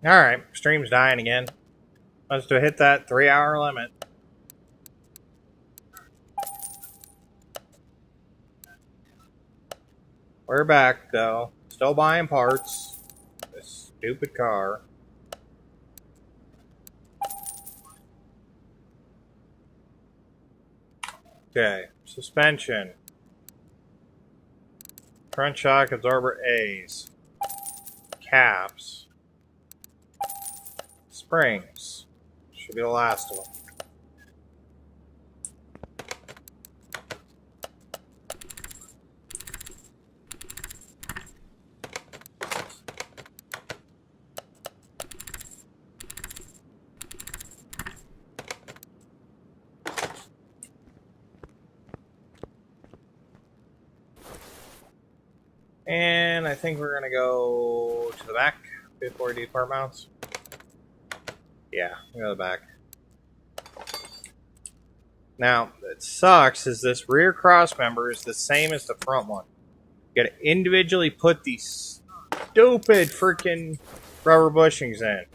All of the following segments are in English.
Alright, stream's dying again. Must have hit that 3-hour limit. We're back, though. Still buying parts. This stupid car. Okay, suspension. Front shock absorber A's. Caps. Springs. Should be the last of them. And I think we're gonna go to the back before we do part mounts. Yeah, go to the back. Now, it sucks is this rear cross member is the same as the front one. You gotta individually put these stupid freaking rubber bushings in.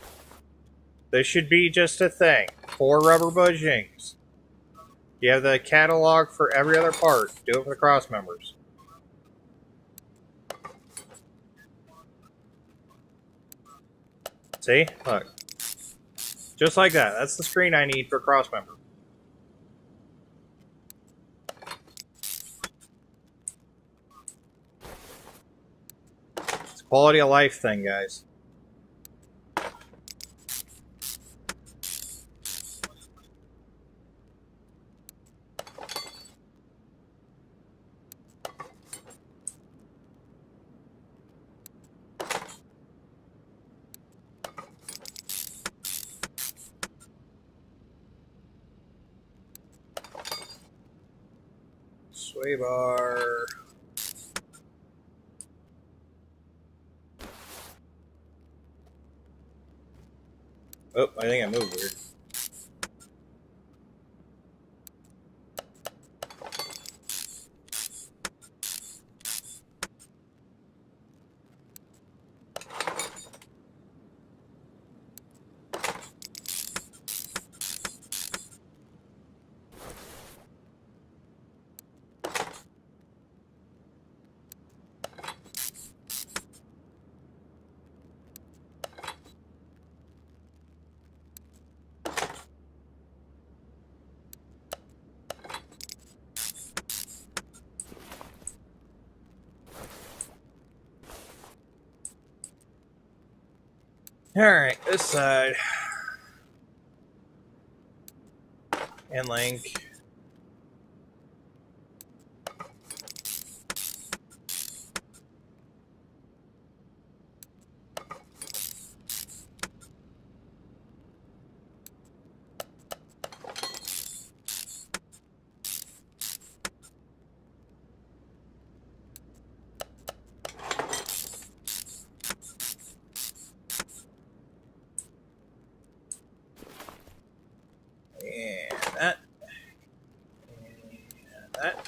This should be just a thing. 4 rubber bushings. You have the catalog for every other part. Do it for the cross members. See? Look. Just like that. That's the screen I need for cross member. It's a quality of life thing, guys. Sway bar. Oh, I think I moved weird. Alright, this side. And link. And that. And that.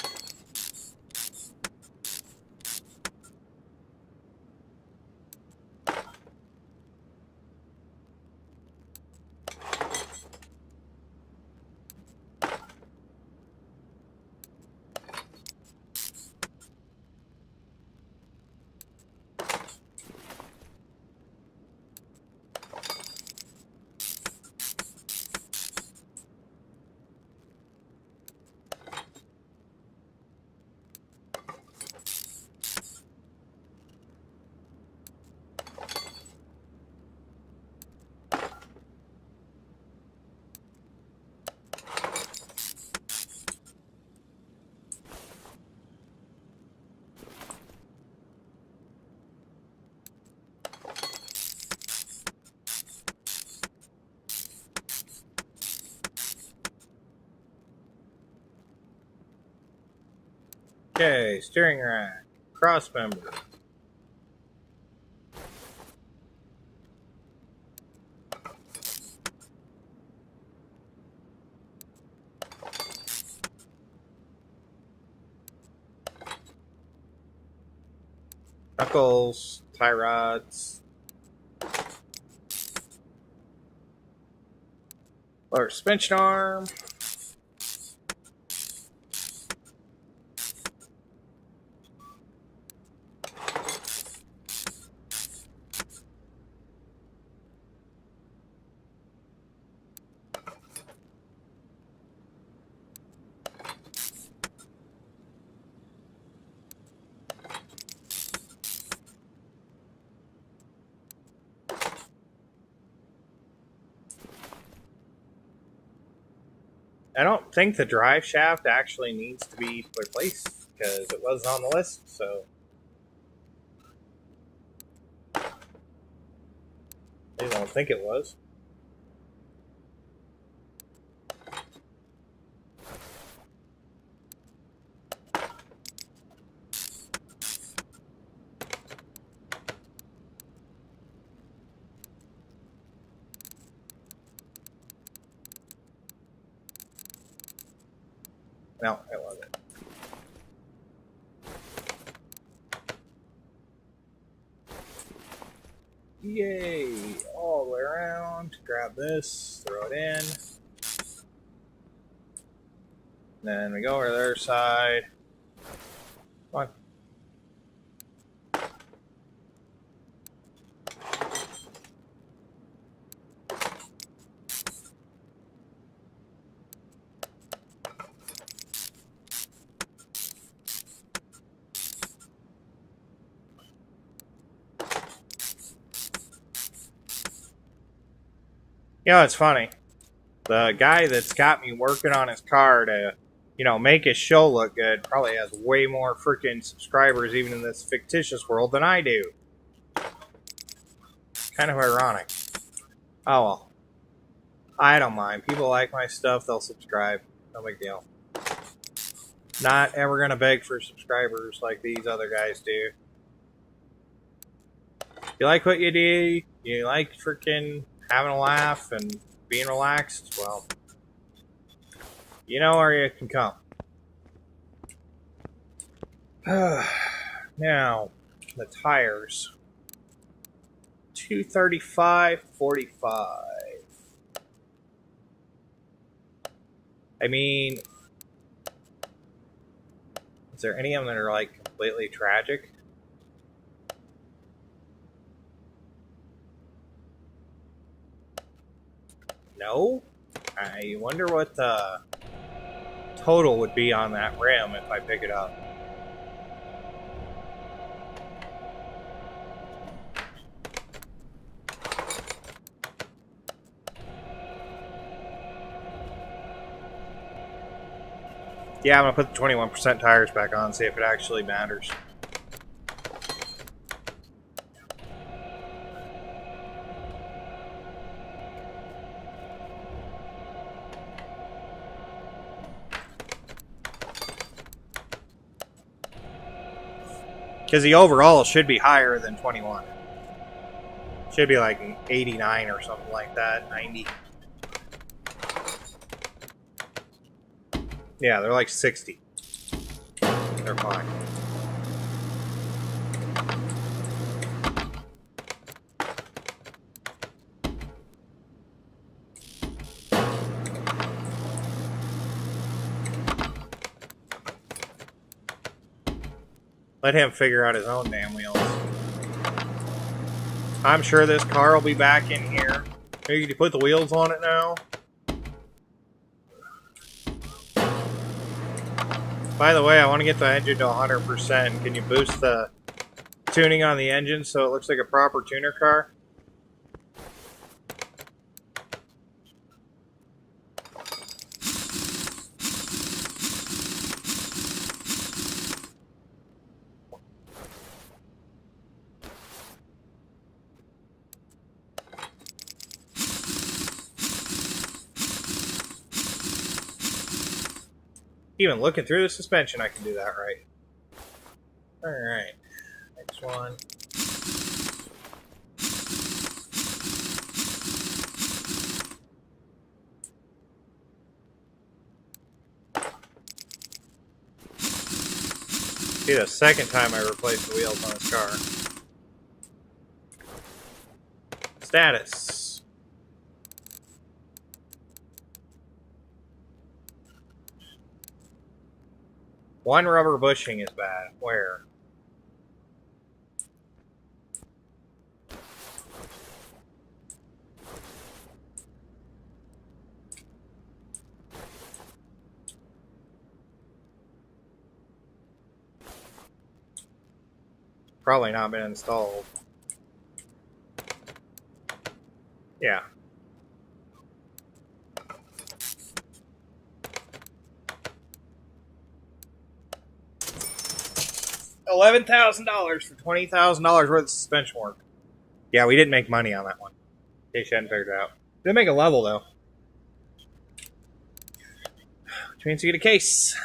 Okay, steering rack. Cross member. Knuckles, tie rods. Lower suspension arm. I don't think the drive shaft actually needs to be replaced because it wasn't on the list, so I don't think it was. No, it wasn't. Yay! All the way around. Grab this, throw it in. Then we go over to the other side. Come on. You know, it's funny. The guy that's got me working on his car to, you know, make his show look good probably has way more freaking subscribers even in this fictitious world than I do. Kind of ironic. Oh well. I don't mind. People like my stuff, they'll subscribe. No big deal. Not ever gonna beg for subscribers like these other guys do. You like what you do, you like freaking having a laugh and being relaxed, well, you know where you can come. Now, the tires. 235/45. I mean, is there any of them that are like completely tragic? No? I wonder what the total would be on that rim if I pick it up. Yeah, I'm going to put the 21% tires back on, see if it actually matters. Because the overall should be higher than 21. Should be like 89 or something like that, 90. Yeah, they're like 60. They're fine. Let him figure out his own damn wheels. I'm sure this car will be back in here. Maybe you put the wheels on it now? By the way, I want to get the engine to 100%. Can you boost the tuning on the engine so it looks like a proper tuner car? Even looking through the suspension, I can do that right. Alright. Next one. See, the second time I replaced the wheels on this car. Status. One rubber bushing is bad. Where? Probably not been installed. Yeah. $11,000 for $20,000 worth of suspension work. Yeah, we didn't make money on that one. In case you hadn't figured it out. Didn't make a level though. Which means you get a case.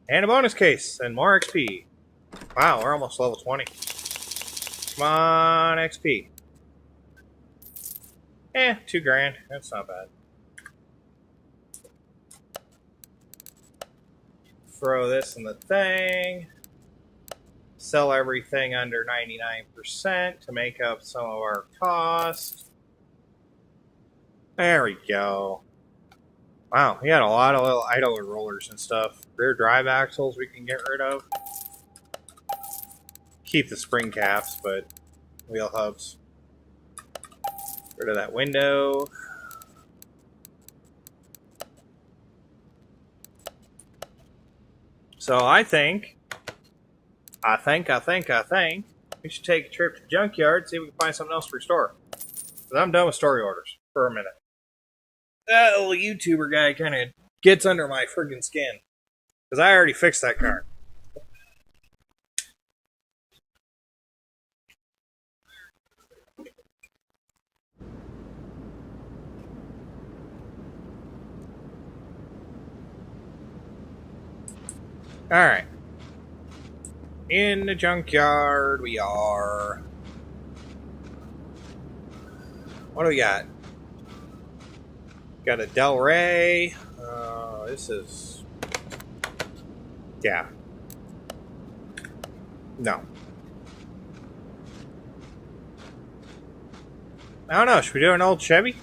And a bonus case and more XP. Wow, we're almost level 20. Come on, XP. $2 grand. That's not bad. Throw this in the thing. Sell everything under 99% to make up some of our cost. There we go. Wow, we got a lot of little idler rollers and stuff. Rear drive axles we can get rid of. Keep the spring caps, but wheel hubs. Rid of that window. So I think we should take a trip to the junkyard, see if we can find something else to restore. Because I'm done with story orders for a minute. That little YouTuber guy kind of gets under my friggin' skin. Because I already fixed that car. Alright. In the junkyard we are. What do we got? Got a Del Rey. This is... Yeah. No. I don't know. Should we do an old Chevy?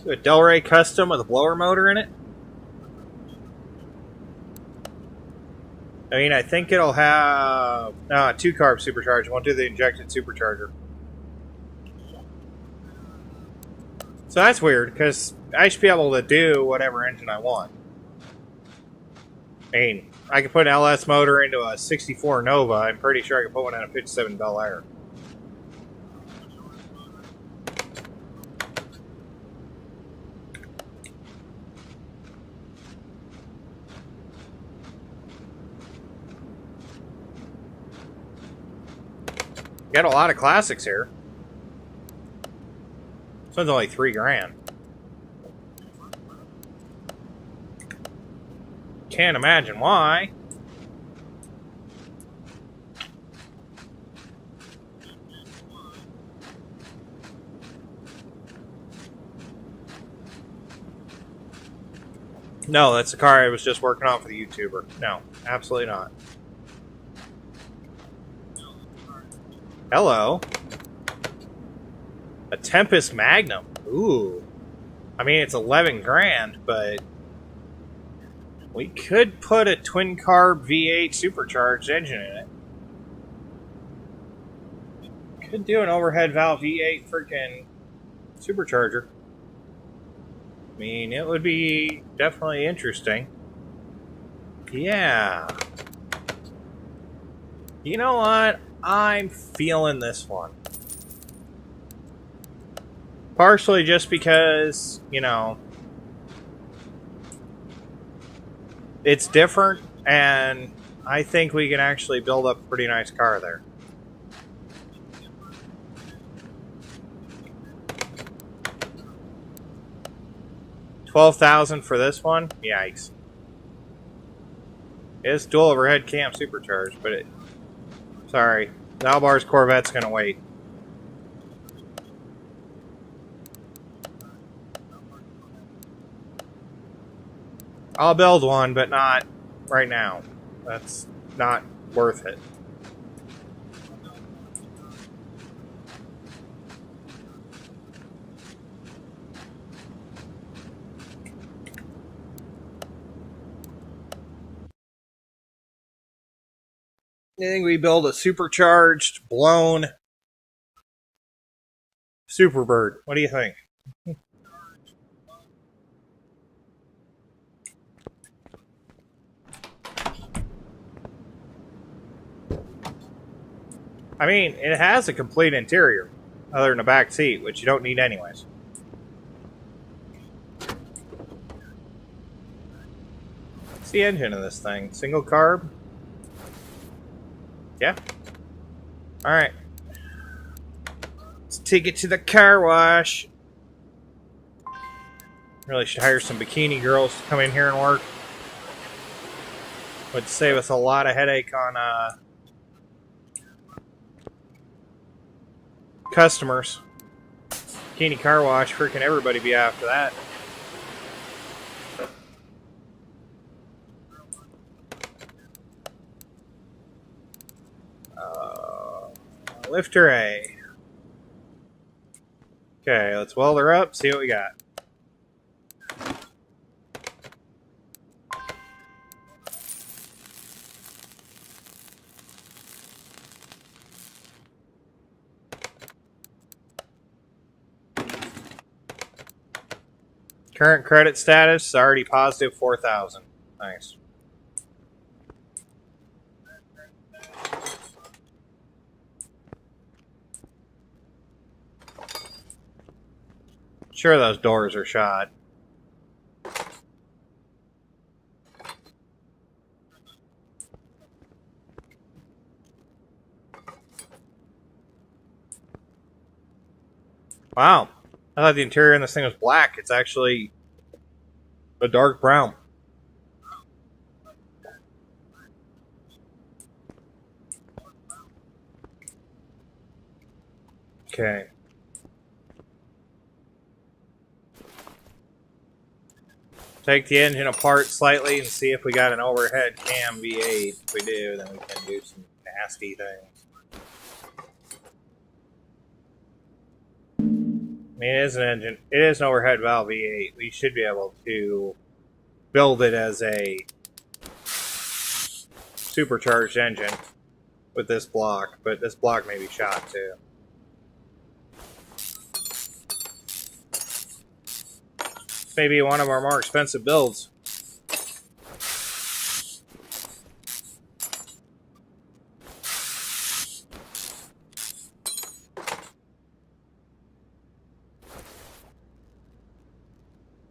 Do a Del Rey Custom with a blower motor in it? I mean, I think it'll have 2-carb supercharger. Won't do the injected supercharger. So that's weird, because I should be able to do whatever engine I want. I mean, I could put an LS motor into a 64 Nova. I'm pretty sure I could put one in a 57 Bel Air. Got a lot of classics here. This one's only $3 grand. Can't imagine why. No, that's the car I was just working on for the YouTuber. No, absolutely not. Hello. A Tempest Magnum. Ooh. I mean, it's 11 grand, but we could put a twin carb V8 supercharged engine in it. Could do an overhead valve V8 freaking supercharger. I mean, it would be definitely interesting. Yeah. You know what? I'm feeling this one. Partially just because, you know, it's different, and I think we can actually build up a pretty nice car there. $12,000 for this one? Yikes. It's dual overhead cam supercharged, but it... Sorry. Albar's Corvette's gonna wait. I'll build one, but not right now. That's not worth it. I think we build a supercharged, blown Superbird. What do you think? I mean, it has a complete interior, other than a back seat, which you don't need anyways. What's the engine of this thing? Single carb? Yeah. Alright. Let's take it to the car wash. Really should hire some bikini girls to come in here and work. Would save us a lot of headache on customers. Bikini car wash, freaking everybody be after that. Lifter A. Okay, let's weld her up, see what we got. Current credit status is already positive 4,000. Nice. Sure, those doors are shot. Wow. I thought the interior in this thing was black. It's actually a dark brown. Okay. Take the engine apart slightly and see if we got an overhead cam V8. If we do, then we can do some nasty things. I mean, it is an engine. It is an overhead valve V8. We should be able to build it as a supercharged engine with this block, but this block may be shot too. Maybe one of our more expensive builds.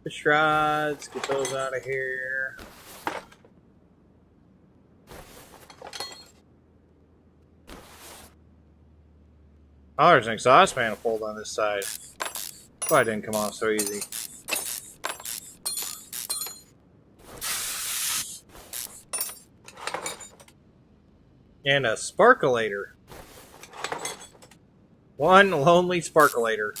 Fish rods, get those out of here. Oh, there's an exhaust manifold on this side. Oh, it didn't come off so easy. And a sparkulator. One lonely sparkulator.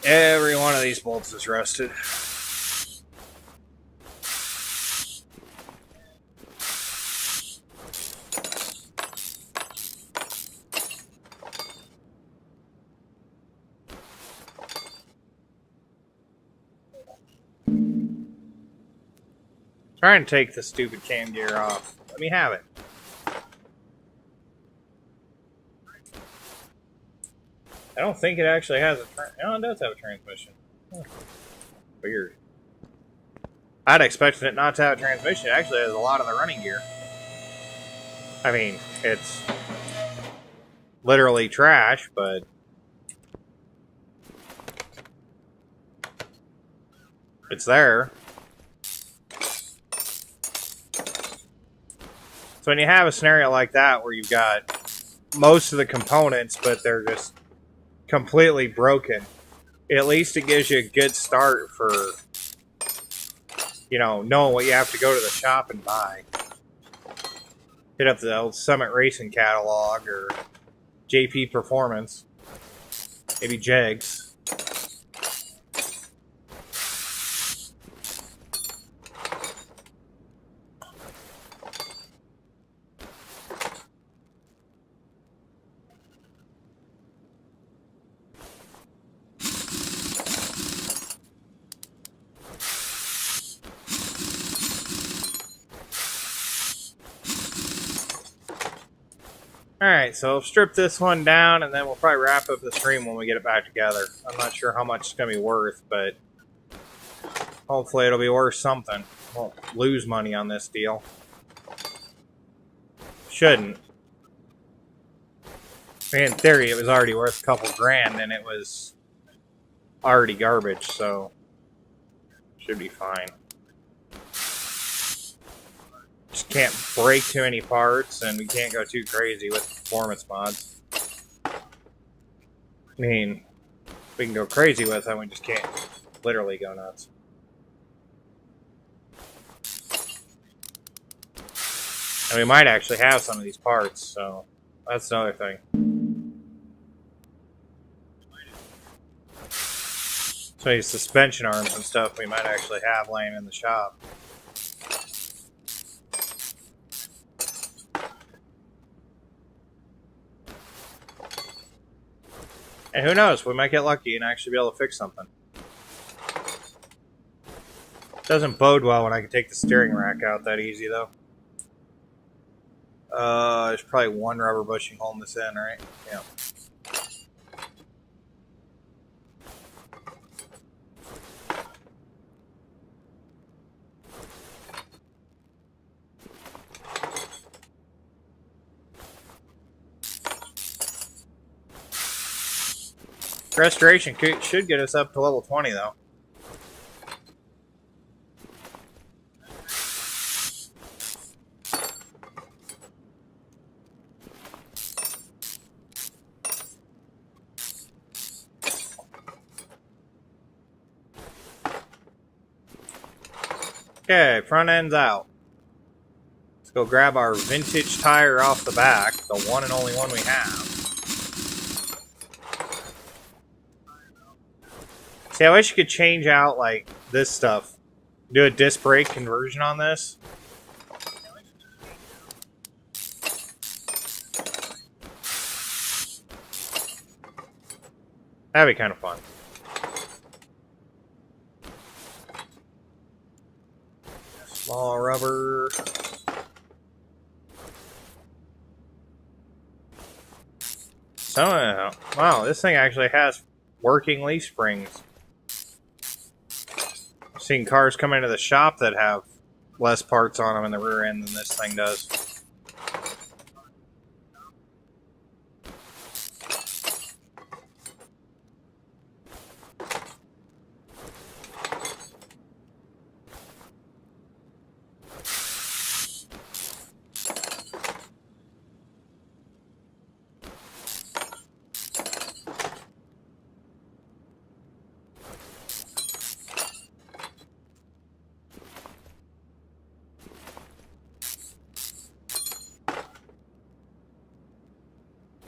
Every one of these bolts is rusted. Trying to take the stupid cam gear off. Let me have it. I don't think it actually has a no, it does have a transmission. Huh. Weird. I'd expected it not to have a transmission. It actually has a lot of the running gear. I mean, it's literally trash, but it's there. So when you have a scenario like that where you've got most of the components, but they're just completely broken, at least it gives you a good start for, you know, knowing what you have to go to the shop and buy. Hit up the old Summit Racing catalog or JP Performance, maybe Jegs. Alright, so I'll strip this one down, and then we'll probably wrap up the stream when we get it back together. I'm not sure how much it's going to be worth, but hopefully it'll be worth something. Won't lose money on this deal. Shouldn't. I mean, in theory, it was already worth a couple grand, and it was already garbage, so should be fine. Just can't break too many parts, and we can't go too crazy with performance mods. I mean, we can go crazy with them, we just can't literally go nuts. And we might actually have some of these parts, so that's another thing. So these suspension arms and stuff we might actually have laying in the shop. And who knows, we might get lucky and actually be able to fix something. Doesn't bode well when I can take the steering rack out that easy, though. There's probably one rubber bushing holding this in, right? Yeah. Restoration should get us up to level 20, though. Okay, front end's out. Let's go grab our vintage tire off the back, the one and only one we have. See, I wish you could change out, like, this stuff. Do a disc brake conversion on this. That'd be kind of fun. Small rubber. So, wow, this thing actually has working leaf springs. I've seen cars come into the shop that have less parts on them in the rear end than this thing does.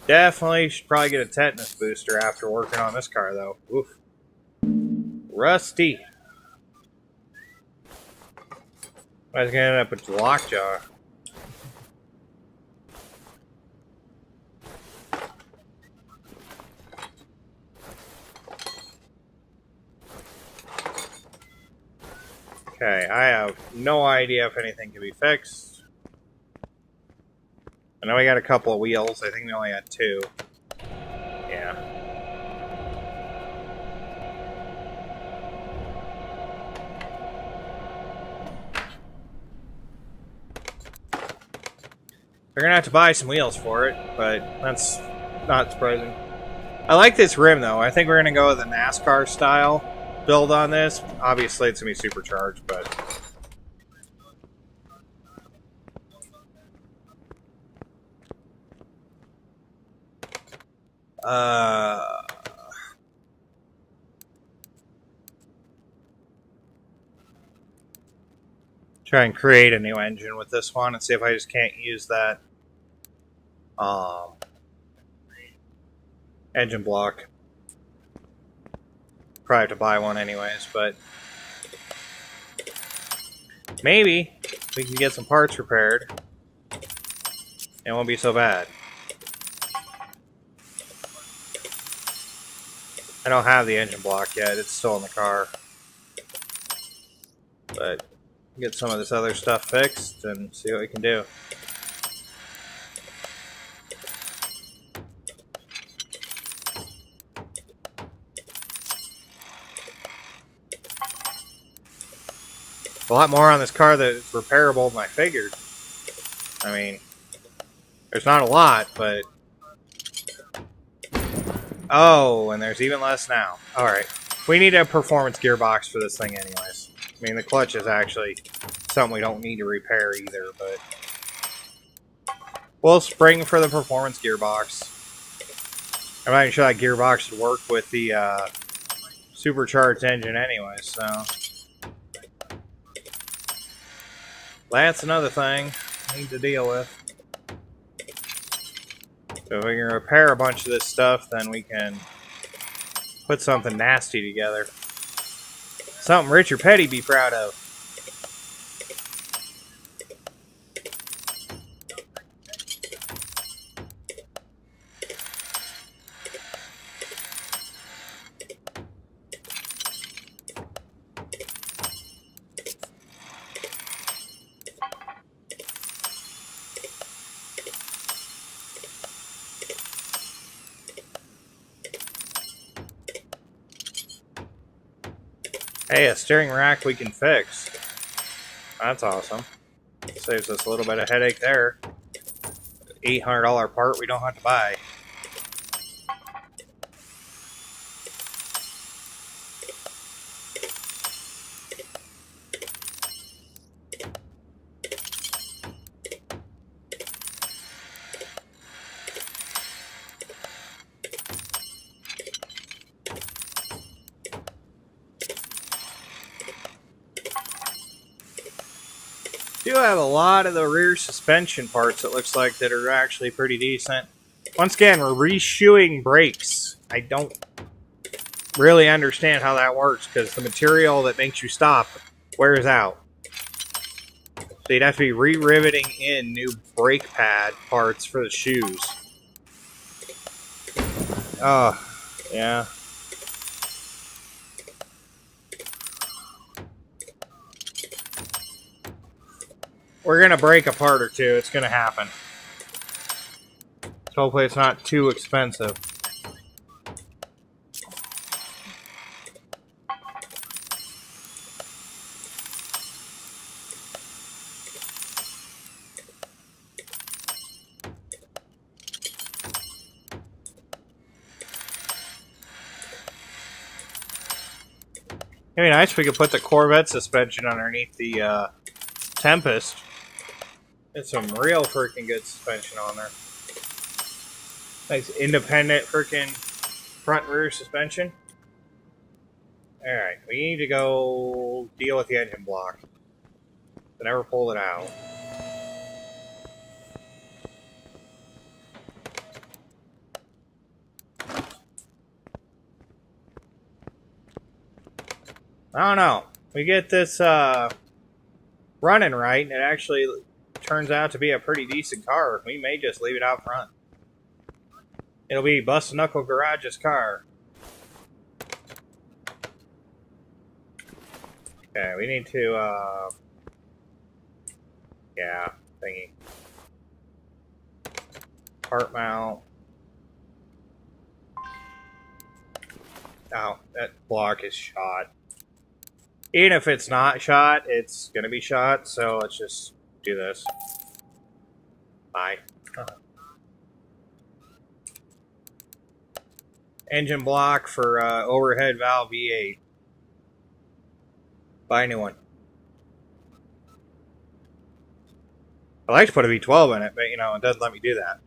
Definitely should probably get a tetanus booster after working on this car, though. Oof. Rusty. I was gonna end up with lockjaw. Okay, I have no idea if anything can be fixed. I know we got a couple of wheels. I think we only had two. Yeah. We're gonna have to buy some wheels for it, but that's not surprising. I like this rim, though. I think we're gonna go with a NASCAR style build on this. Obviously, it's gonna be supercharged, but... Try and create a new engine with this one and see if I just can't use that engine block. Probably have to buy one anyways, but maybe we can get some parts repaired. It won't be so bad. I don't have the engine block yet. It's still in the car. But get some of this other stuff fixed and see what we can do. A lot more on this car that's repairable than I figured. I mean, there's not a lot, but... Oh, and there's even less now. Alright. We need a performance gearbox for this thing anyways. I mean, the clutch is actually something we don't need to repair either, but... We'll spring for the performance gearbox. I'm not even sure that gearbox would work with the supercharged engine anyway, so... That's another thing I need to deal with. So if we can repair a bunch of this stuff, then we can put something nasty together. Something Richard Petty'd be proud of. Hey, a steering rack we can fix. That's awesome. Saves us a little bit of headache there. $800 part we don't have to buy. Do have a lot of the rear suspension parts, it looks like, that are actually pretty decent. Once again, we're reshoeing brakes. I don't really understand how that works, because the material that makes you stop wears out. So you'd have to be re-riveting in new brake pad parts for the shoes. Oh, yeah. We're going to break a part or two. It's going to happen. So hopefully it's not too expensive. It'd be nice if we could put the Corvette suspension underneath the Tempest. Get some real freaking good suspension on there. Nice independent freaking front and rear suspension. Alright, we need to go deal with the engine block. I never pulled it out. I don't know. We get this running right, and it actually turns out to be a pretty decent car. We may just leave it out front. It'll be Bust Knuckle Garage's car. Okay, we need to, yeah, thingy. Part mount. Oh, that block is shot. Even if it's not shot, it's gonna be shot, so let's just do this. Bye. Engine block for overhead valve V8. Buy a new one. I like to put a V12 in it, but you know, it doesn't let me do that.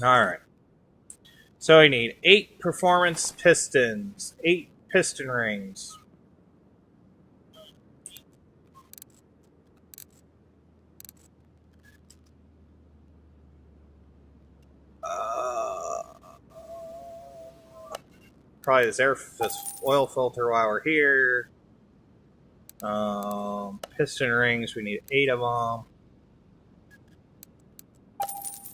Alright. So we need 8 performance pistons, 8 piston rings. Probably this oil filter while we're here. Piston rings, we need 8 of them.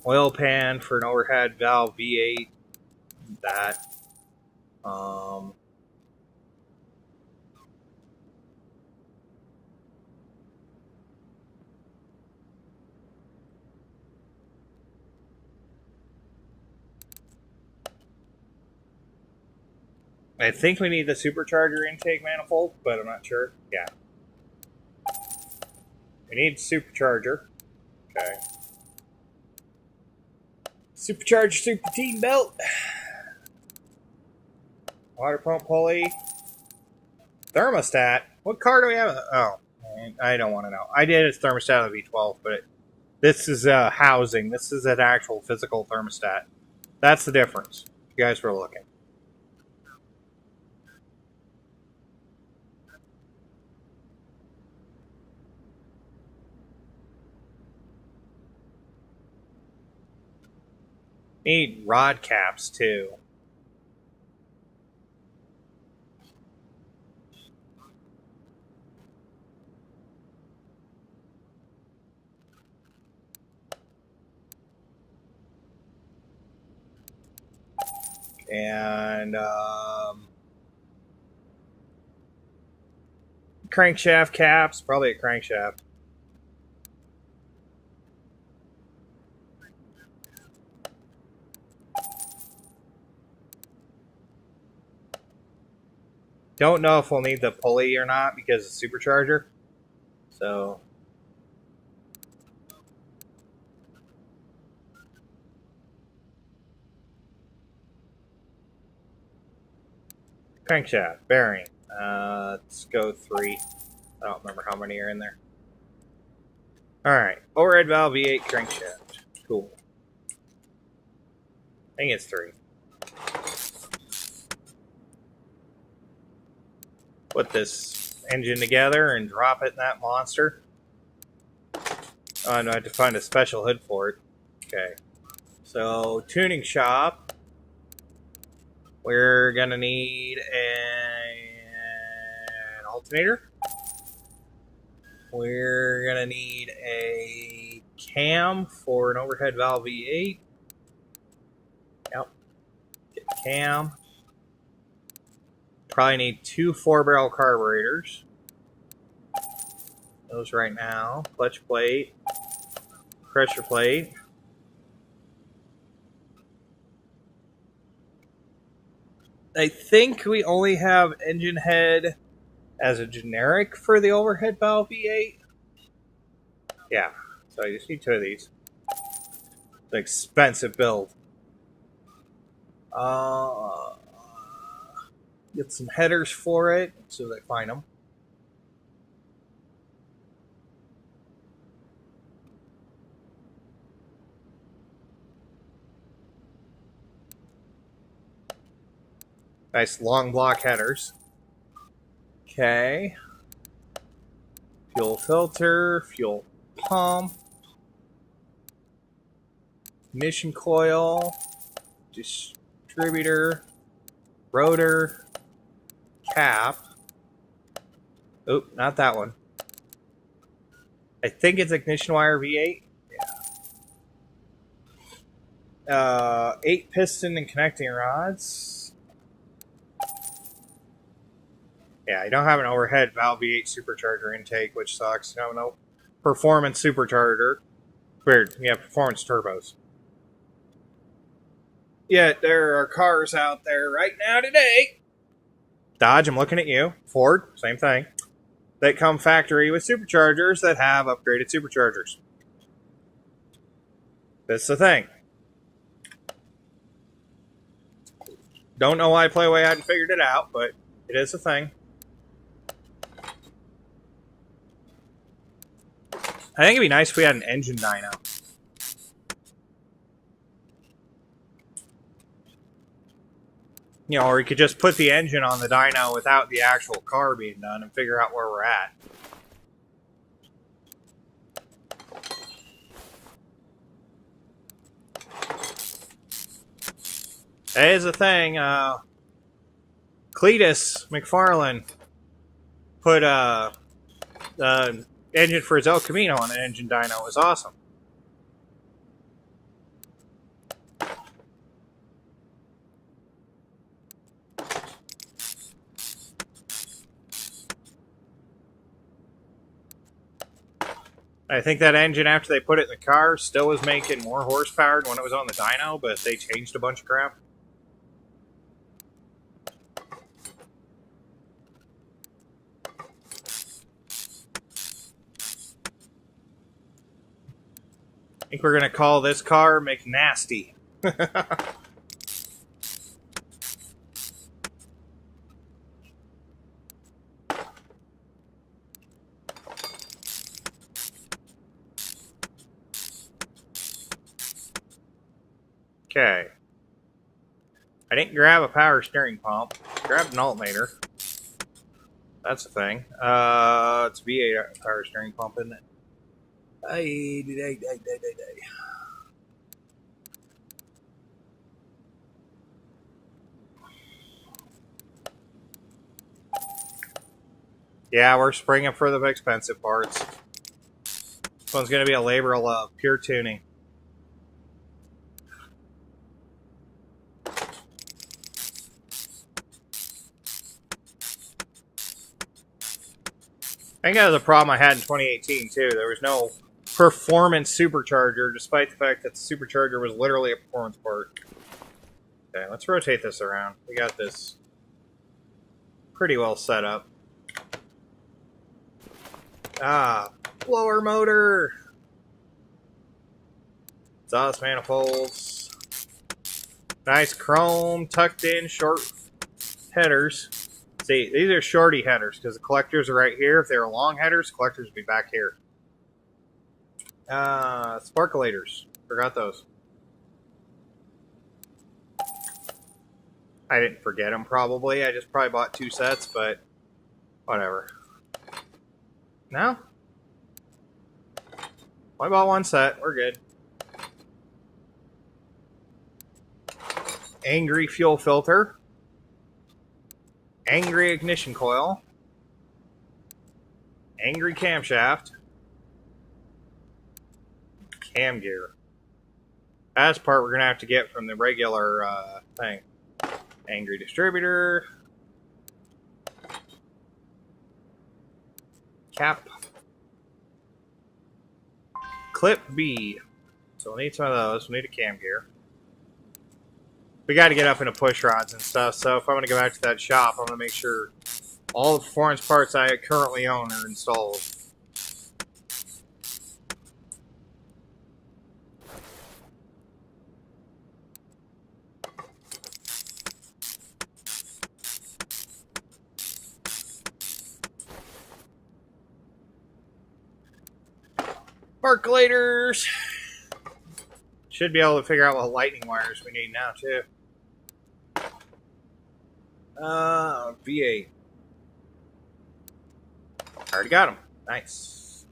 Oil pan for an overhead valve V8. That. I think we need the supercharger intake manifold, but I'm not sure. Yeah. We need supercharger. Okay. Supercharger super team belt. Water pump pulley. Thermostat. What car do we have? Oh, I don't want to know. I did its thermostat on the V12, but this is housing. This is an actual physical thermostat. That's the difference. You guys were looking. Need rod caps too. And crankshaft caps, probably a crankshaft. Don't know if we'll need the pulley or not because it's supercharger. So crankshaft, bearing. Let's go 3. I don't remember how many are in there. Alright, overhead valve V8 crankshaft. Cool. I think it's 3. Put this engine together and drop it in that monster. Oh, no, I have to find a special hood for it. Okay. So, tuning shop. We're going to need an alternator. We're going to need a cam for an overhead valve V8. Yep. Get cam. Probably need 2 4-barrel carburetors. Those right now. Clutch plate. Pressure plate. I think we only have engine head as a generic for the overhead valve V8. Yeah, so I just need 2 of these. It's an expensive build. Get some headers for it, so that I find them. Nice long block headers. Okay. Fuel filter, fuel pump, ignition coil, distributor, rotor, cap. Oop, not that one. I think it's ignition wire V8. Yeah. 8 piston and connecting rods. Yeah, I don't have an overhead valve V8 supercharger intake, which sucks. No performance supercharger. Weird. Yeah, performance turbos. Yet there are cars out there right now today. Dodge, I'm looking at you. Ford, same thing. That come factory with superchargers that have upgraded superchargers. That's the thing. Don't know why Playway hadn't figured it out, but it is a thing. I think it'd be nice if we had an engine dyno. You know, or we could just put the engine on the dyno without the actual car being done and figure out where we're at. That is a thing. Cletus McFarlane put engine for his El Camino on an engine dyno. It was awesome. I think that engine, after they put it in the car, still was making more horsepower than when it was on the dyno, but they changed a bunch of crap. think we're gonna call this car McNasty. Okay. I didn't grab a power steering pump. Grabbed an alternator. That's the thing. It's V8 power steering pump, isn't it? Yeah, we're springing for the expensive parts. This one's going to be a labor of love. Pure tuning. I think that was a problem I had in 2018, too. There was no performance supercharger, despite the fact that the supercharger was literally a performance part. Okay, let's rotate this around. We got this pretty well set up. Ah, blower motor! Exhaust manifolds. Nice chrome, tucked in, short headers. See, these are shorty headers because the collectors are right here. If they were long headers, collectors would be back here. Sparkulators. Forgot those. I didn't forget them, probably. I just probably bought 2 sets, but whatever. No? I bought 1 set. We're good. Angry fuel filter. Angry ignition coil. Angry camshaft. Cam gear. That's part we're going to have to get from the regular thing. Angry distributor. Cap. Clip B. So we'll need some of those. We'll need a cam gear. We got to get up into push rods and stuff, so if I'm going to go back to that shop, I'm going to make sure all the performance parts I currently own are installed. Sparkulators! Should be able to figure out what lightning wires we need now, too. V8. Already got them. Nice.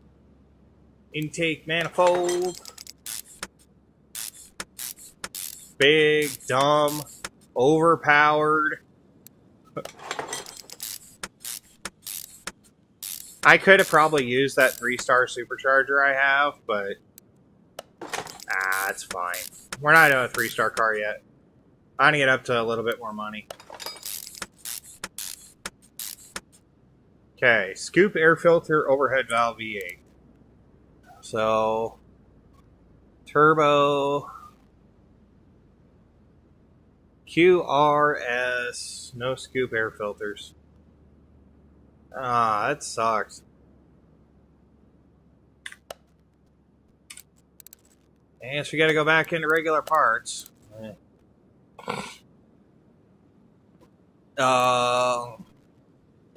Intake manifold. Big, dumb, overpowered. I could have probably used that 3-star supercharger I have, but it's fine. We're not doing a 3-star car yet. I need to get up to a little bit more money. Okay, scoop air filter overhead valve V8. So, turbo, QRS, no scoop air filters. That sucks. And so we got to go back into regular parts.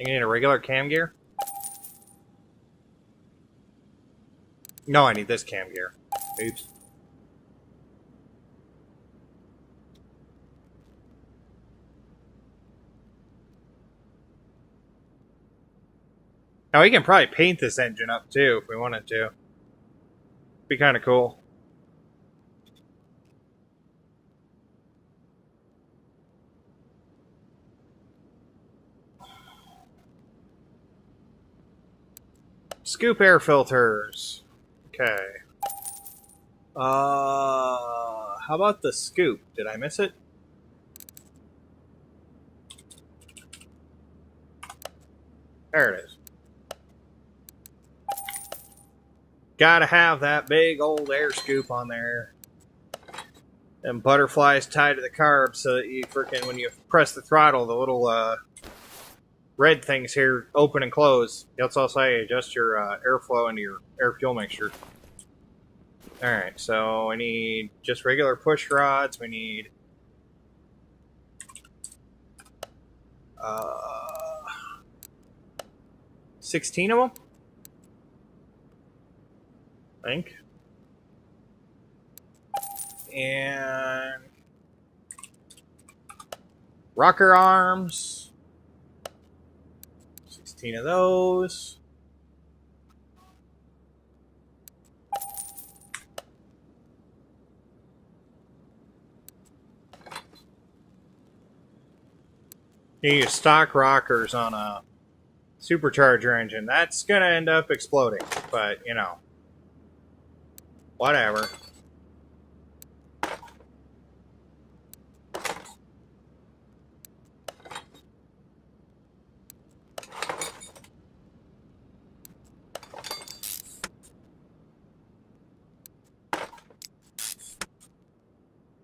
You need a regular cam gear? No, I need this cam gear. Oops. Now we can probably paint this engine up too if we wanted to. Be kind of cool. Scoop air filters. Okay. How about the scoop? Did I miss it? There it is. Gotta have that big old air scoop on there. And butterflies tied to the carb so that you freaking, when you press the throttle, the little red things here open and close. That's also how you adjust your airflow into your air fuel mixture. Alright, so I need just regular push rods. We need 16 of them, I think. And rocker arms, 16 of those. You use stock rockers on a supercharger engine. That's gonna end up exploding, but you know, whatever.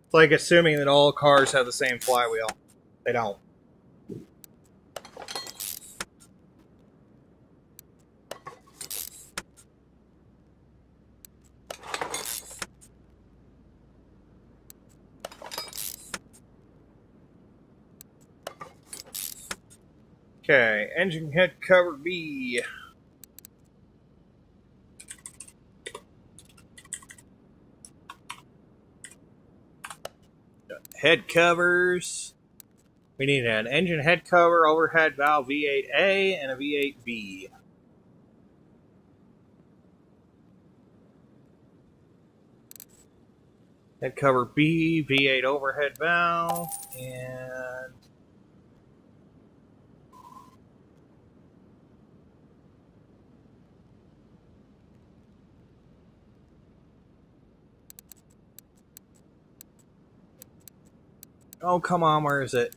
It's like assuming that all cars have the same flywheel. They don't. Okay, engine head cover B. Head covers. We need an engine head cover, overhead valve V8A, and a V8B. Head cover B, V8 overhead valve, and oh, come on, where is it?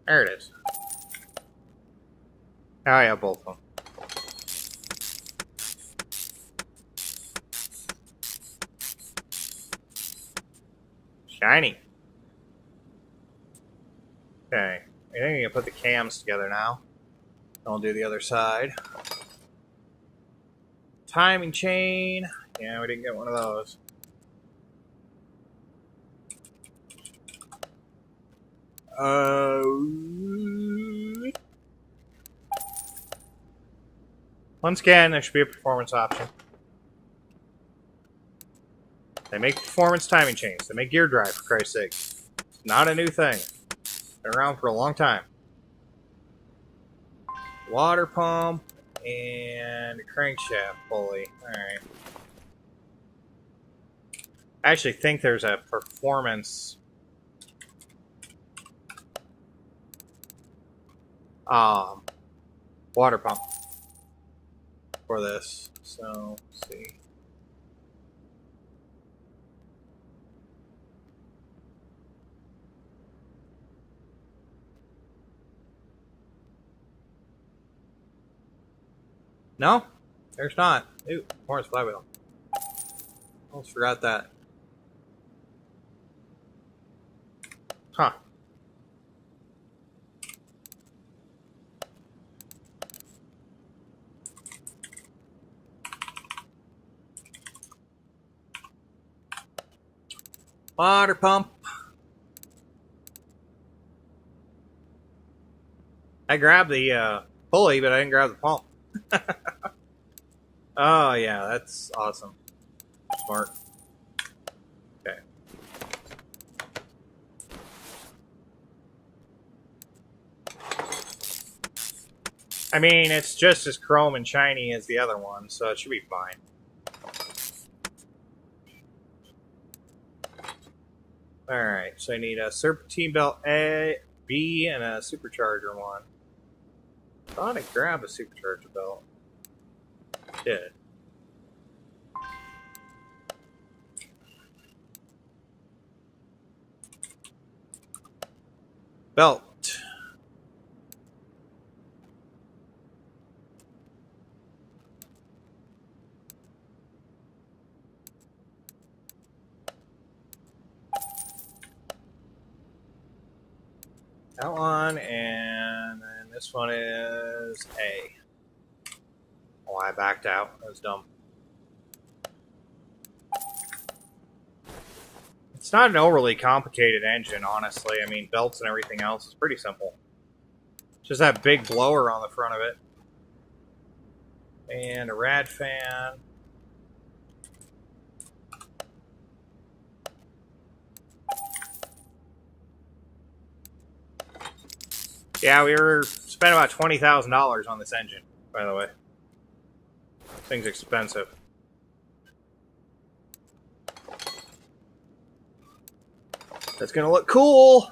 There it is. Oh, I have both of them. Shiny. Okay, I think I can put the cams together now. I'll do the other side. Timing chain. Yeah, we didn't get one of those. Once again, there should be a performance option. They make performance timing chains. They make gear drive, for Christ's sake. It's not a new thing. Been around for a long time. Water pump and a crankshaft pulley. Alright. I actually think there's a performance water pump for this. So, let's see. No, there's not. Ooh, performance flywheel. Almost forgot that. Huh. Water pump. I grabbed the pulley, but I didn't grab the pump. Oh, yeah, that's awesome. Smart. Okay. I mean, it's just as chrome and shiny as the other one, so it should be fine. Alright, so I need a serpentine belt A, B, and a supercharger one. I thought I grabbed a supercharger belt. Did. Belt. That one, and then This one is A. Oh, I backed out. That was dumb. It's not an overly complicated engine, honestly. I mean, belts and everything else is pretty simple. Just that big blower on the front of it. And a rad fan. Yeah, we spent about $20,000 on this engine, by the way. This thing's expensive. That's gonna look cool.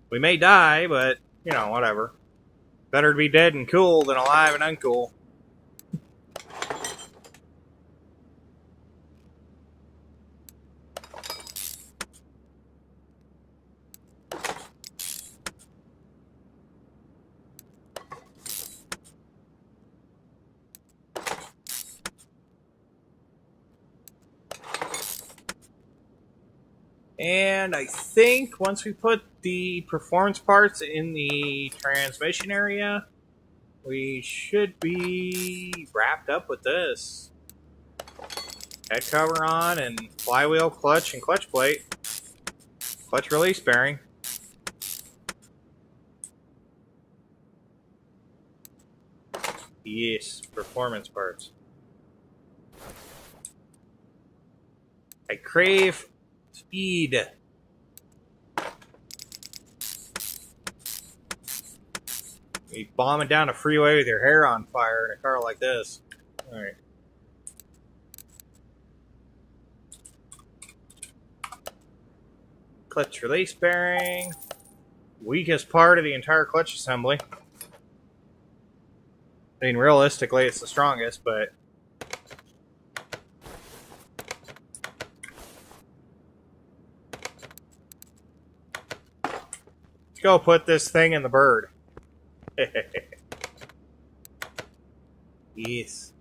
We may die, but, you know, whatever. Better to be dead and cool than alive and uncool. And I think once we put the performance parts in the transmission area, we should be wrapped up with this. Head cover on and flywheel, clutch, and clutch plate. Clutch release bearing. Yes, performance parts. I crave speed. You bombing down a freeway with your hair on fire in a car like this. Alright. Clutch release bearing. Weakest part of the entire clutch assembly. I mean, realistically, it's the strongest, but let's go put this thing in the bird. Yes.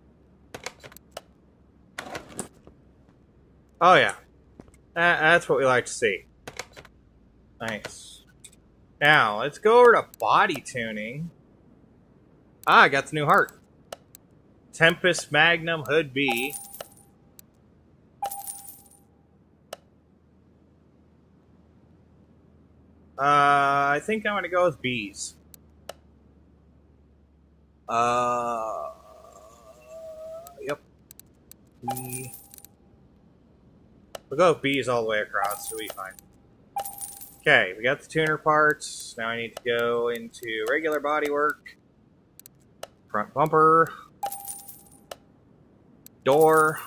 Oh, yeah. That's what we like to see. Nice. Now, let's go over to body tuning. Ah, I got the new heart. Tempest Magnum Hood B. I think I'm going to go with B's. Yep. B. We'll go with B's all the way across, so we'll be fine. Okay, we got the tuner parts. Now I need to go into regular bodywork. Front bumper. Door.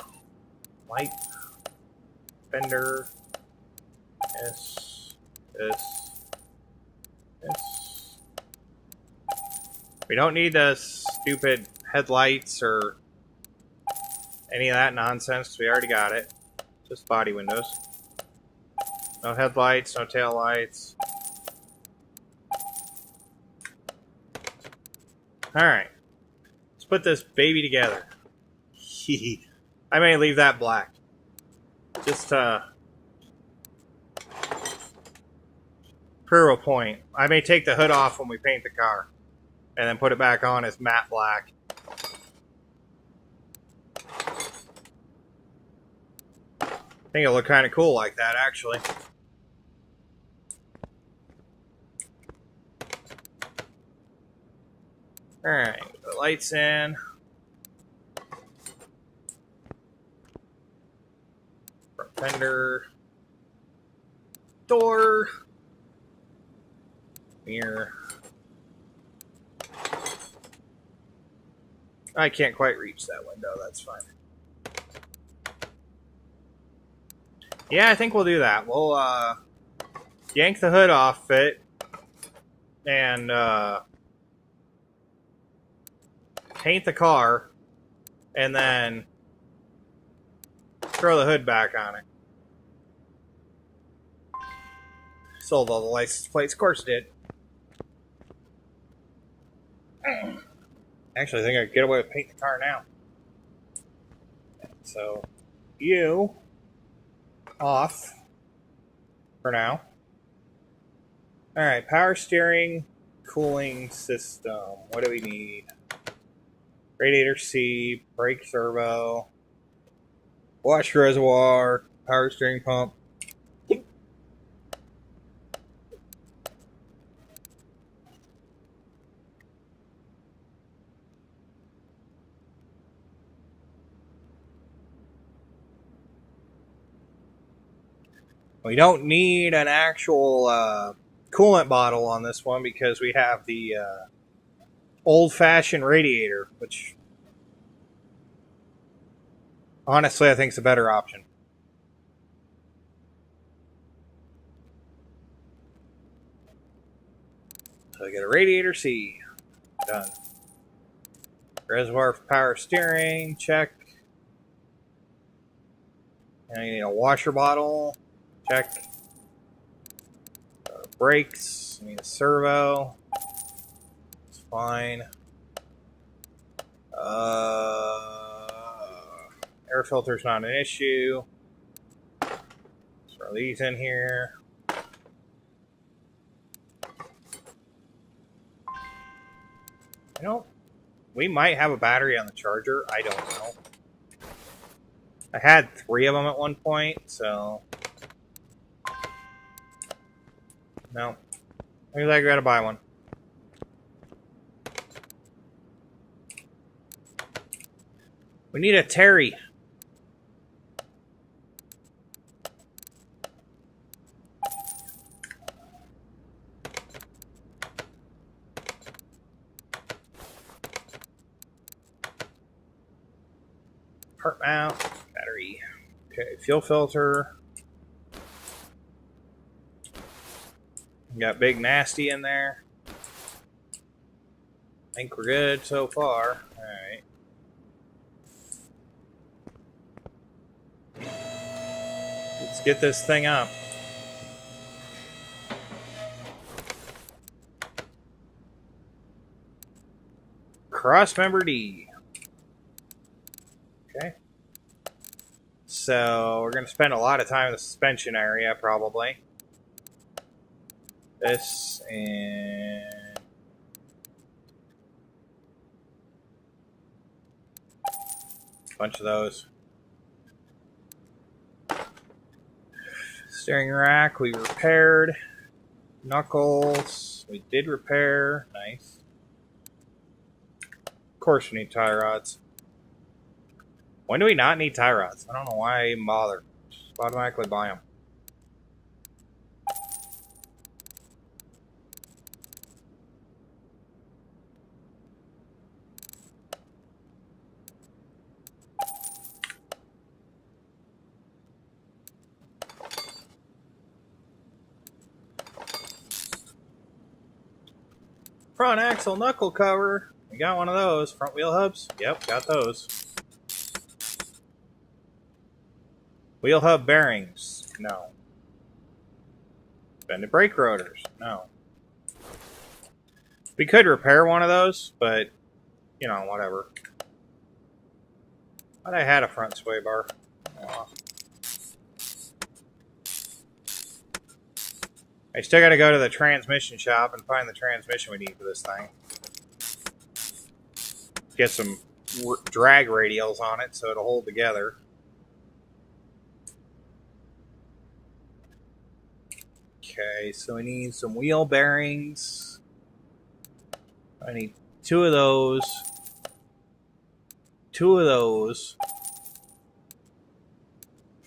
Light. Fender. This. We don't need the stupid headlights or any of that nonsense, because we already got it. Just body windows. No headlights, no tail lights. Alright. Let's put this baby together. I may leave that black. Just to prove a point. I may take the hood off when we paint the car. And then put it back on as matte black. I think it'll look kind of cool like that, actually. Alright, put lights in. Front fender. Door. Mirror. I can't quite reach that window, that's fine. Yeah, I think we'll do that. We'll yank the hood off it and paint the car and then throw the hood back on it. Sold all the license plates, of course it did. Actually, I think I can get away with painting the car now. So, you off. for now. Alright, power steering, cooling system. What do we need? Radiator C, brake servo, wash reservoir, power steering pump. We don't need an actual coolant bottle on this one because we have the old-fashioned radiator, which honestly I think is a better option. So I get a radiator C. Done. Reservoir for power steering. Check. And I need a washer bottle. Check. Brakes. I need a servo. It's fine. Air filter's not an issue. Let's throw these in here. You know, we might have a battery on the charger. I don't know. I had 3 of them at one point, so... No. Maybe I gotta buy one. We need a Terry. Part mount, battery. Okay, fuel filter. Got Big Nasty in there. I think we're good so far. Alright. Let's get this thing up. Cross member D. Okay. So we're going to spend a lot of time in the suspension area, probably. This and a bunch of those. Steering rack we repaired. Knuckles we did repair. Nice. Of course we need tie rods. When do we not need tie rods? I don't know why I even bother. Just automatically buy them. Front axle knuckle cover. We got one of those. Front wheel hubs. Yep, got those. Wheel hub bearings. No. Bended brake rotors. No. We could repair one of those, but, you know, whatever. But I had a front sway bar. Oh. I still gotta go to the transmission shop and find the transmission we need for this thing. Get some drag radials on it so it'll hold together. Okay, so we need some wheel bearings. I need 2 of those. 2 of those.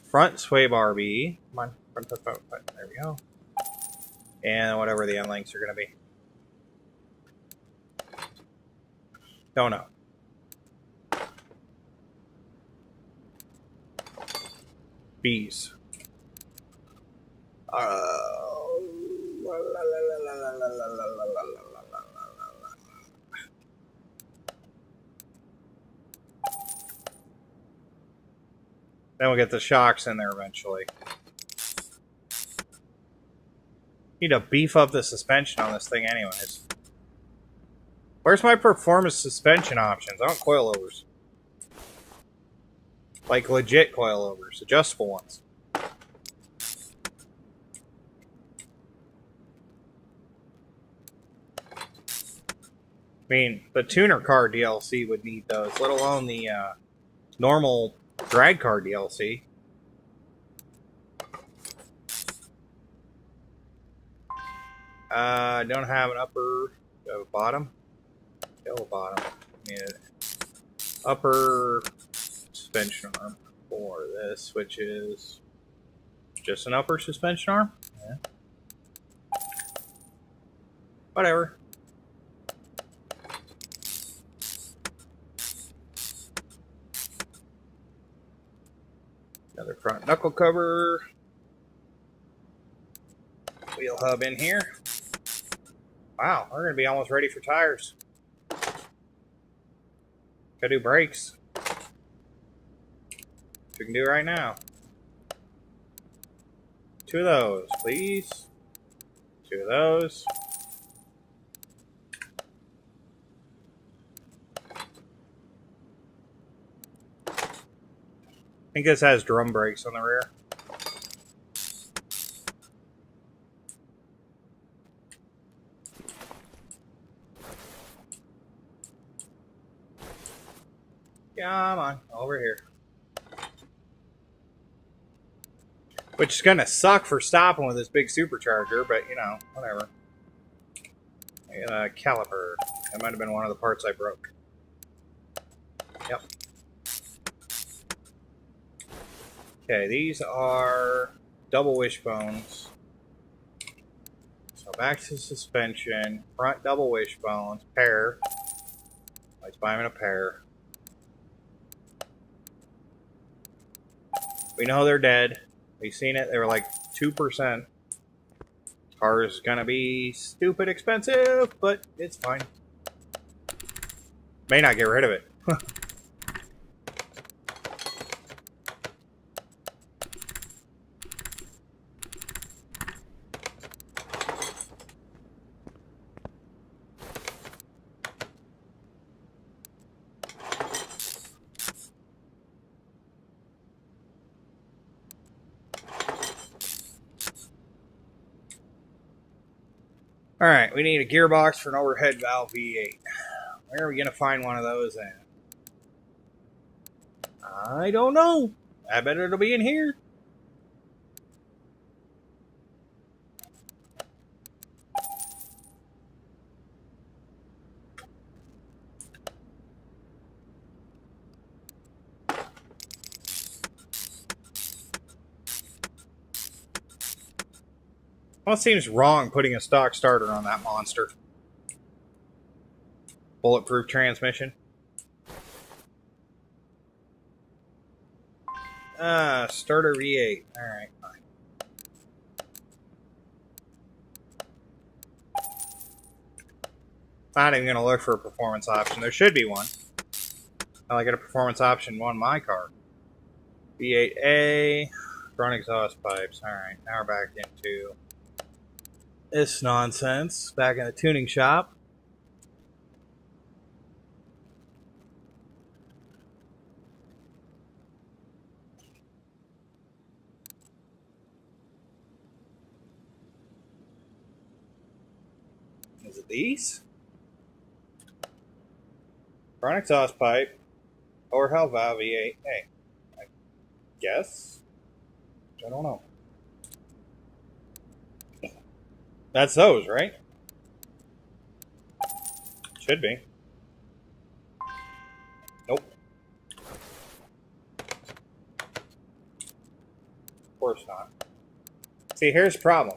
Front sway bar B. Come on. There we go. And whatever the end lengths are going to be. Don't know. Bees. Then we'll get the shocks in there eventually. Need to beef up the suspension on this thing anyways. Where's my performance suspension options? I want coilovers. Like legit coilovers. Adjustable ones. I mean, the tuner car DLC would need those, let alone the normal drag car DLC. Don't have an upper, a bottom, a bottom. I mean, upper suspension arm for this, which is just an upper suspension arm. Yeah. Whatever. Another front knuckle cover. Wheel hub in here. Wow, we're going to be almost ready for tires. Gotta do brakes. We can do right now. 2 of those, please. 2 of those. I think this has drum brakes on the rear. Come on, over here. Which is gonna suck for stopping with this big supercharger, but you know, whatever. Caliper. That might have been one of the parts I broke. Yep. Okay, these are double wishbones. So back to suspension. Front double wishbones. Pair. Let's buy them in a pair. We know they're dead. We've seen it. They were like 2%. Car is gonna be stupid expensive, but it's fine. May not get rid of it. Alright, we need a gearbox for an overhead valve V8. Where are we going to find one of those at? I don't know. I bet it'll be in here. Well, it seems wrong putting a stock starter on that monster. Bulletproof transmission. Starter V8. Alright, fine. Not even going to look for a performance option. There should be one. I get a performance option on my car. V8A. Front exhaust pipes. Alright, now we're back into this nonsense. Back in the tuning shop. Is it these? Front exhaust pipe. Overhead valve V8. Hey, I guess? I don't know. That's those, right? Should be. Nope. Of course not. See, here's the problem.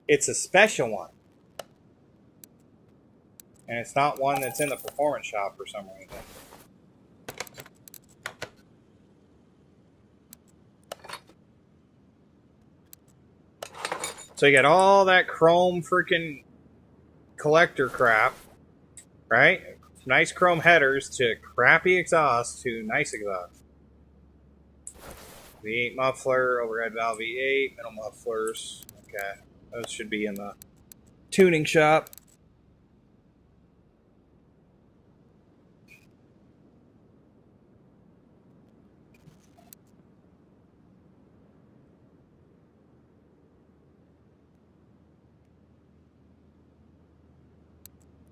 It's a special one. And it's not one that's in the performance shop for some reason. So you got all that chrome freaking collector crap, right? Nice chrome headers to crappy exhaust to nice exhaust. V8 muffler, overhead valve V8, middle mufflers. Okay, those should be in the tuning shop.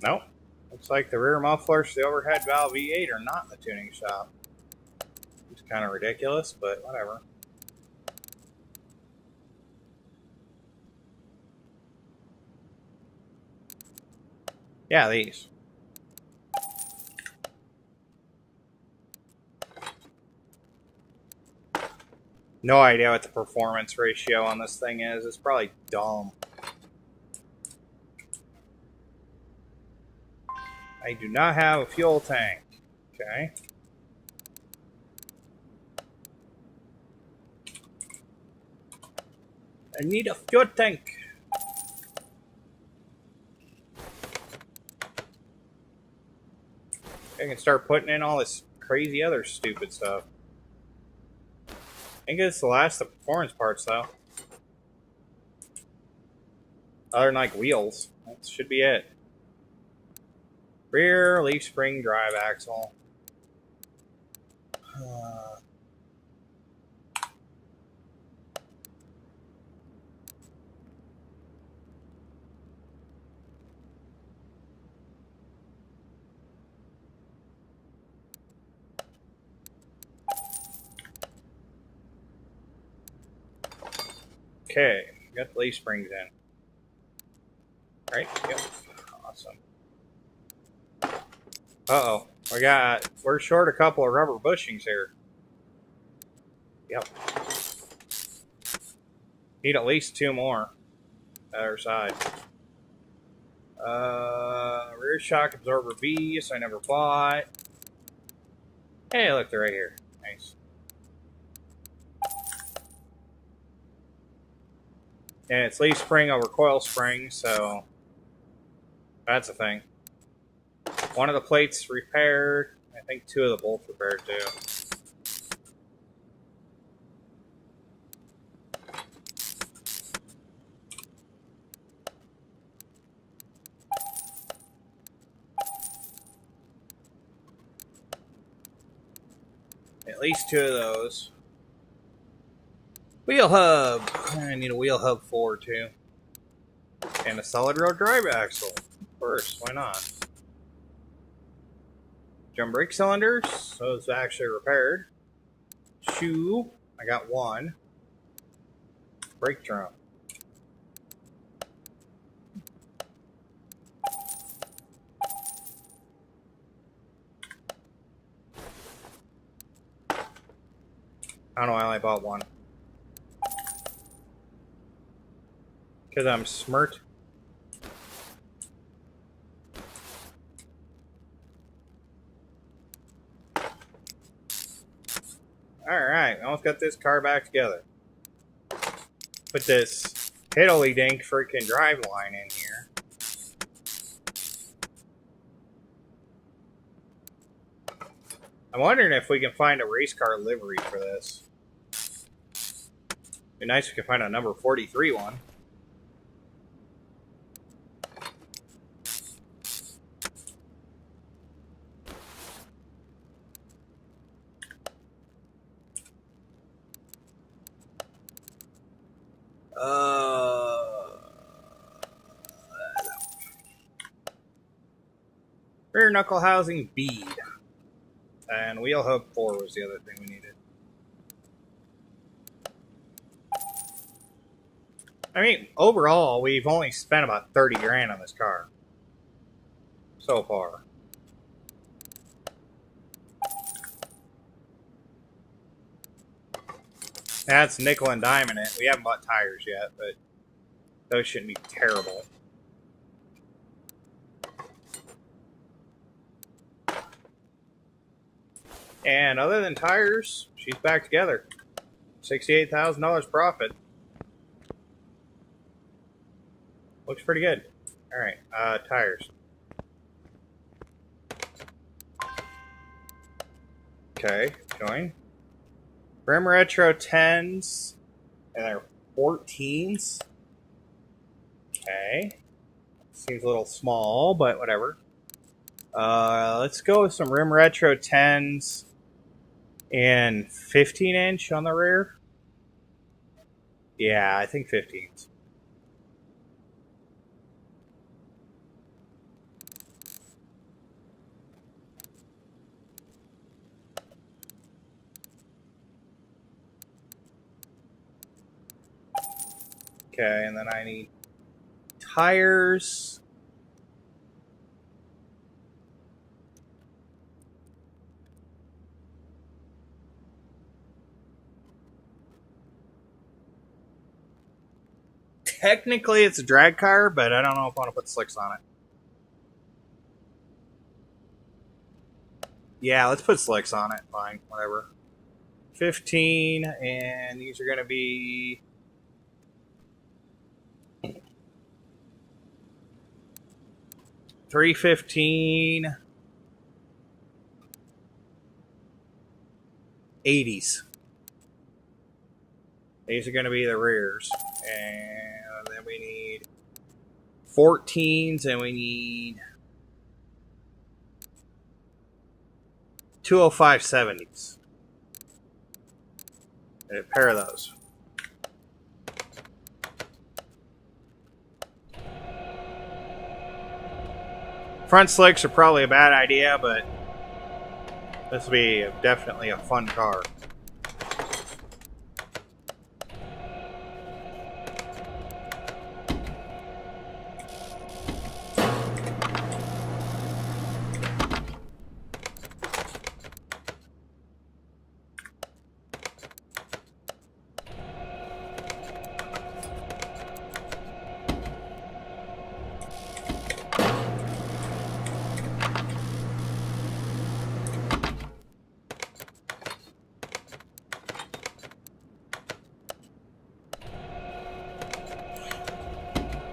Nope. Looks like the rear mufflers to the overhead valve V8 are not in the tuning shop. It's kind of ridiculous, but whatever. Yeah, these. No idea what the performance ratio on this thing is. It's probably dumb. I do not have a fuel tank. Okay. I need a fuel tank. I can start putting in all this crazy other stupid stuff. I think it's the last of the performance parts, though. Other than, like, wheels. That should be it. Rear leaf spring drive axle. Okay, got the leaf springs in. Right? Yep. Awesome. Uh-oh. We're short a couple of rubber bushings here. Yep. Need at least 2 more. Other side. Rear shock absorber B, so I never bought. Hey, look, they're right here. Nice. And it's leaf spring over coil spring, so that's a thing. One of the plates repaired. I think 2 of the bolts repaired too. At least 2 of those. Wheel hub. I need a wheel hub 4 too. And a solid road drive axle. Of course, why not? Drum brake cylinders. Those actually repaired. Shoe. I got 1. Brake drum. I don't know why I only bought 1. Because I'm smart. Alright, almost got this car back together. Put this piddly dink freaking drive line in here. I'm wondering if we can find a race car livery for this. Be nice if we could find a number 43 one. Rear knuckle housing bead. And wheel hub 4 was the other thing we needed. I mean, overall, we've only spent about 30 grand on this car. So far. That's nickel and dime in it. We haven't bought tires yet, but those shouldn't be terrible. And other than tires, she's back together. $68,000 profit. Looks pretty good. Alright, tires. Okay, join. Rim Retro 10s. And they're 14s. Okay. Seems a little small, but whatever. Let's go with some Rim Retro 10s. And 15-inch on the rear. Yeah, I think 15s. Okay, and then I need tires. Technically, it's a drag car, but I don't know if I want to put slicks on it. Yeah, let's put slicks on it. Fine, whatever. 15, and these are going to be 315 80s. These are going to be the rears. And then we need 14s, and we need 205 70s. And a pair of those. Front slicks are probably a bad idea, but this will be definitely a fun car.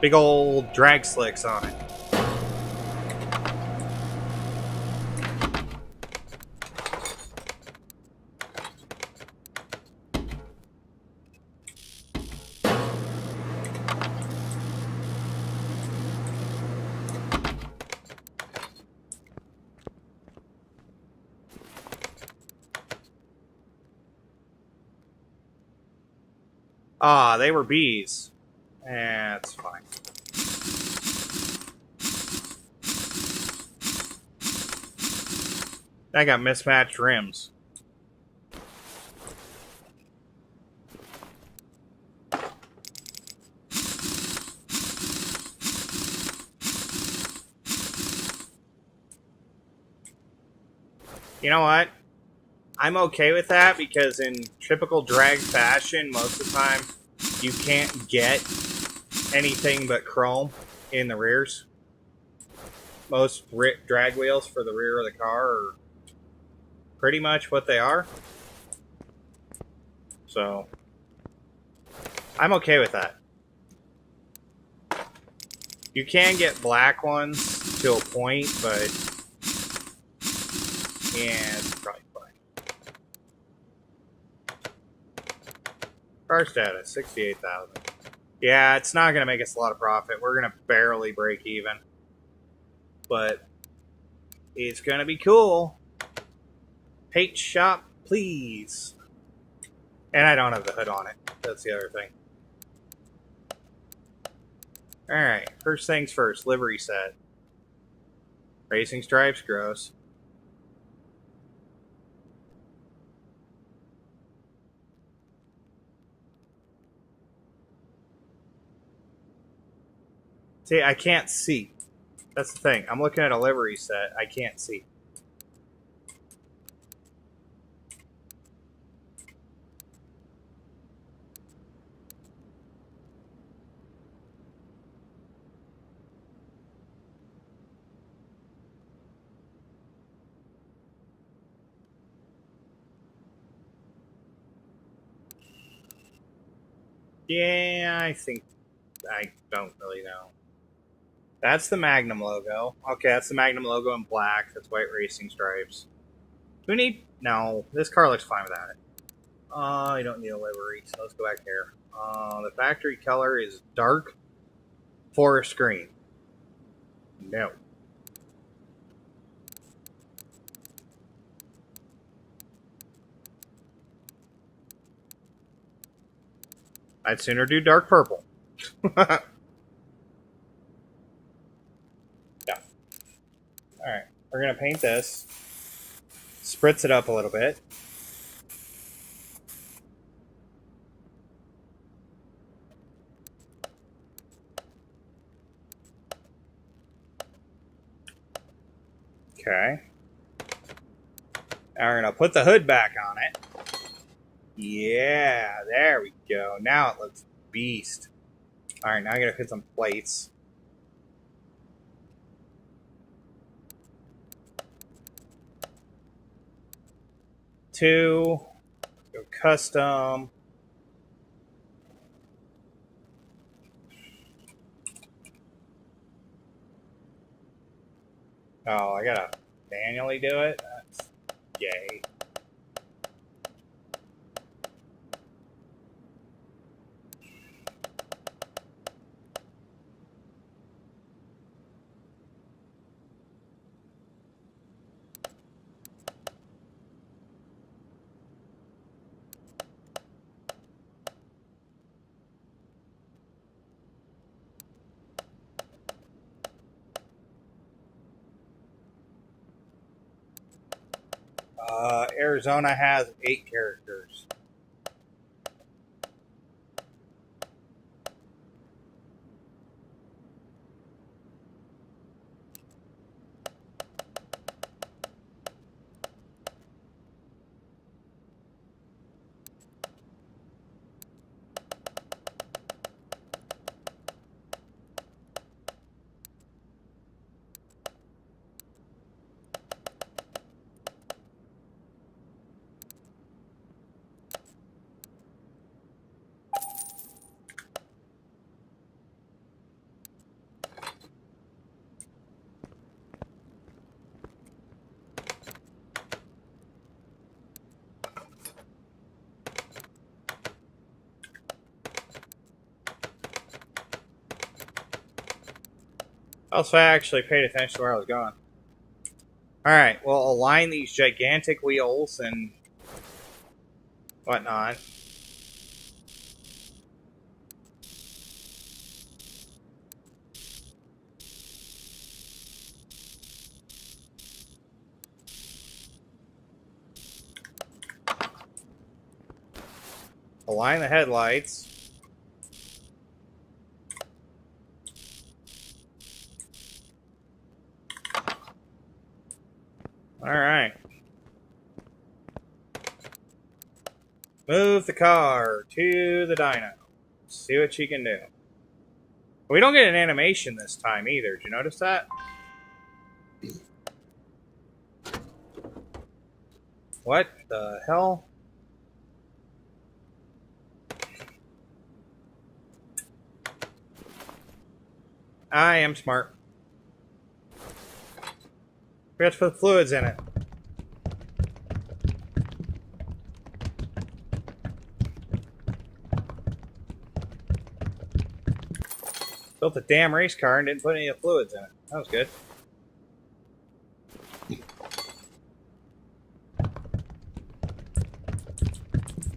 Big old drag slicks on it. Ah, they were bees. That's fine. I got mismatched rims. You know what? I'm okay with that because in typical drag fashion, most of the time, you can't get anything but chrome in the rears. Most drag wheels for the rear of the car are pretty much what they are. So, I'm okay with that. You can get black ones to a point, but yeah, it's probably fine. Car status, 68,000. Yeah, it's not going to make us a lot of profit. We're going to barely break even. But it's going to be cool. Paint shop, please. And I don't have the hood on it. That's the other thing. Alright, first things first. Livery set. Racing stripes, gross. See, I can't see. That's the thing. I'm looking at a livery set. I can't see. Yeah, I think... I don't really know. That's the Magnum logo. Okay, that's the Magnum logo in black. That's white racing stripes. Do we need... No, this car looks fine without it. You don't need a livery, so let's go back here. The factory color is dark forest green. No. I'd sooner do dark purple. Yeah. Alright, we're going to paint this. Spritz it up a little bit. Okay. Now we're going to put the hood back on it. Yeah, there we go. Now it looks beast. Alright, now I gotta fit some plates. Two. Go custom. Oh, I gotta manually do it? That's gay. Arizona has 8 characters. Also, I actually paid attention to where I was going. Alright, well, align these gigantic wheels and whatnot. Align the headlights. Alright. Move the car to the dyno. See what she can do. We don't get an animation this time either. Did you notice that? What the hell? I am smart. We have to put fluids in it. Built a damn race car and didn't put any fluids in it. That was good.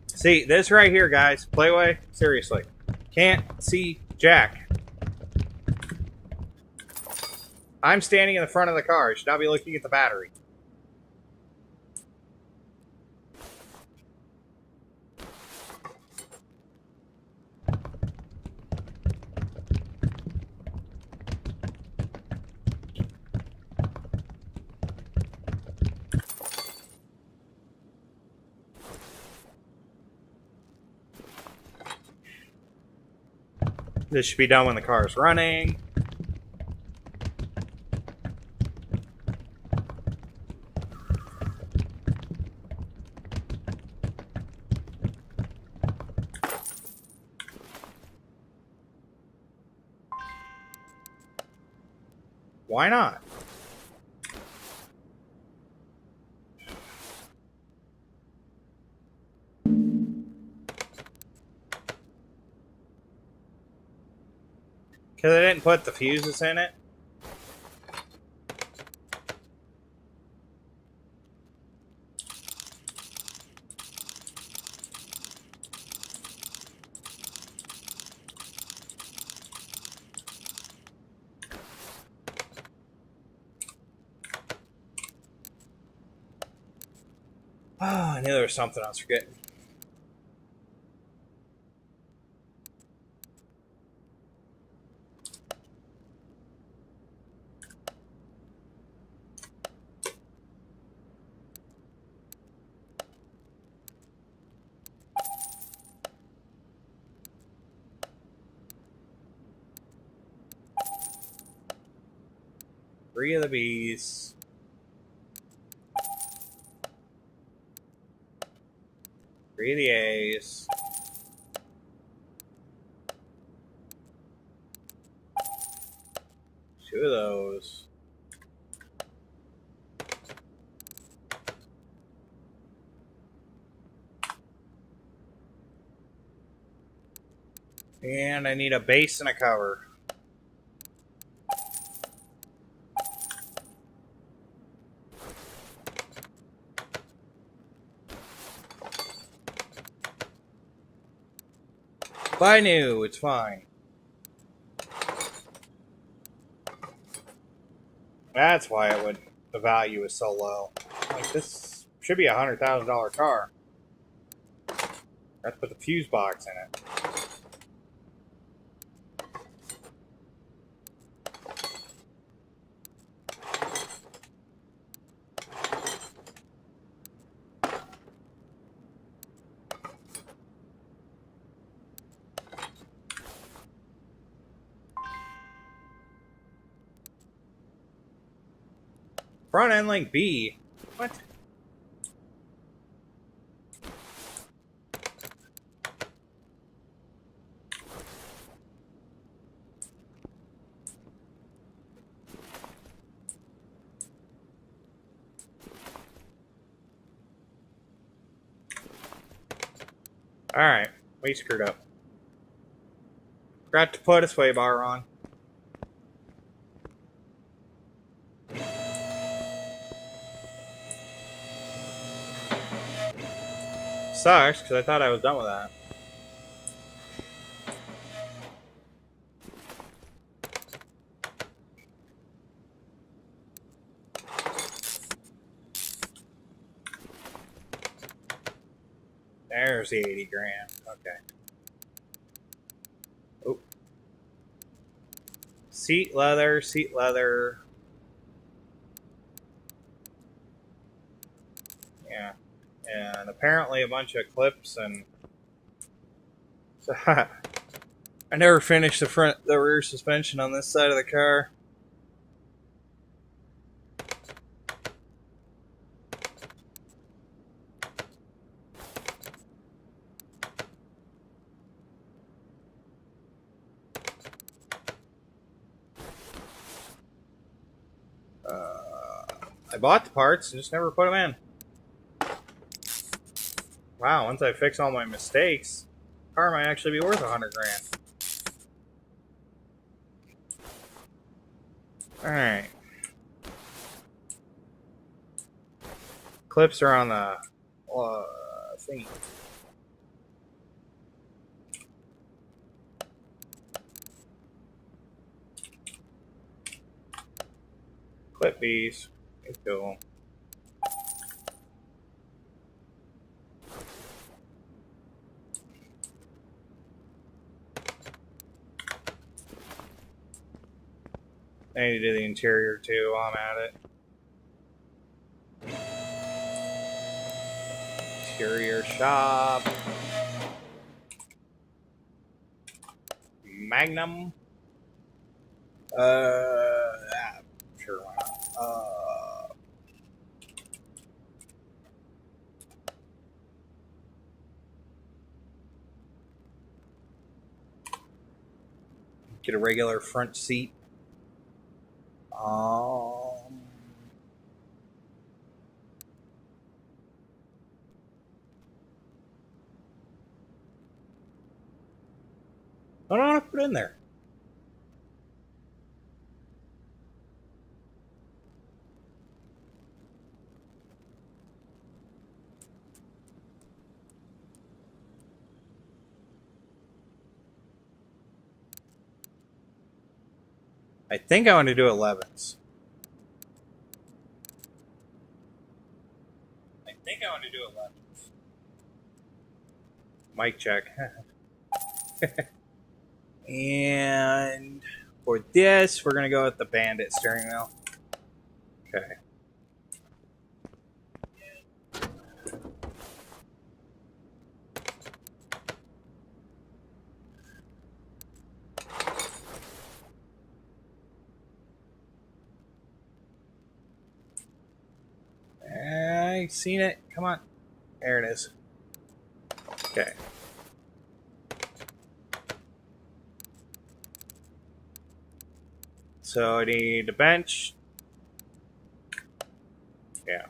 See, this right here, guys. Playway, seriously. Can't see jack. I'm standing in the front of the car. I should not be looking at the battery. This should be done when the car is running. Why not? Because I didn't put the fuses in it. Oh, I knew there was something I was forgetting. 3 of the B's. Three of the A's. Two of those. And I need a base and a cover. Buy new, it's fine. That's why the value is so low. Like, this should be a $100,000 car. Let's put the fuse box in it. Front end link B. What? Alright, we screwed up. Forgot to put a sway bar on. Sucks, because I thought I was done with that. There's the 80 grand. Okay. Oh. Seat leather, seat leather. Yeah. And apparently a bunch of clips and... So, I never finished the rear suspension on this side of the car. I bought the parts and just never put them in. Wow, once I fix all my mistakes, the car might actually be worth 100 grand. Alright. Clips are on the thingy. Clip these. Let's go. I need to do the interior too while I'm at it. Interior shop. Magnum. Sure, why not? Get a regular front seat. I don't want to put it in there. I think I want to do 11s. I think I want to do 11s. Mic check. And for this, we're going to go with the Bandit steering wheel. Okay. I seen it? Come on. There it is. Okay. So I need a bench. Yeah.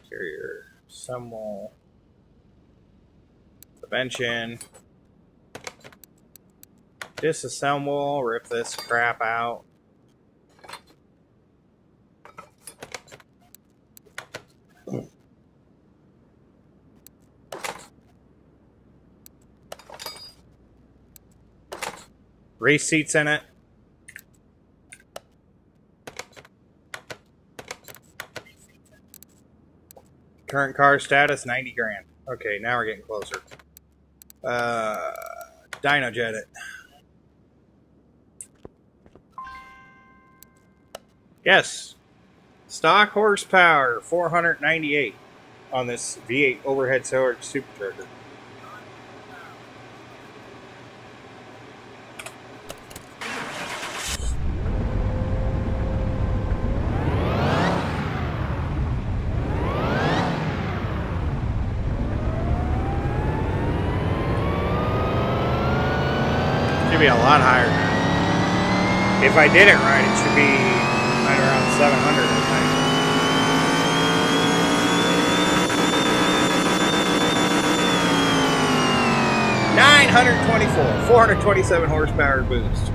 Carrier. Assemble. The bench in. Disassemble. Rip this crap out. Race seats in it. Current car status, 90 grand. Okay, now we're getting closer. Dyno jet it. Yes. Stock horsepower, 498 on this V8 overhead storage supercharger. Should be a lot higher now. If I did it right, it should be right around 700, I think. 924, 427 horsepower boost.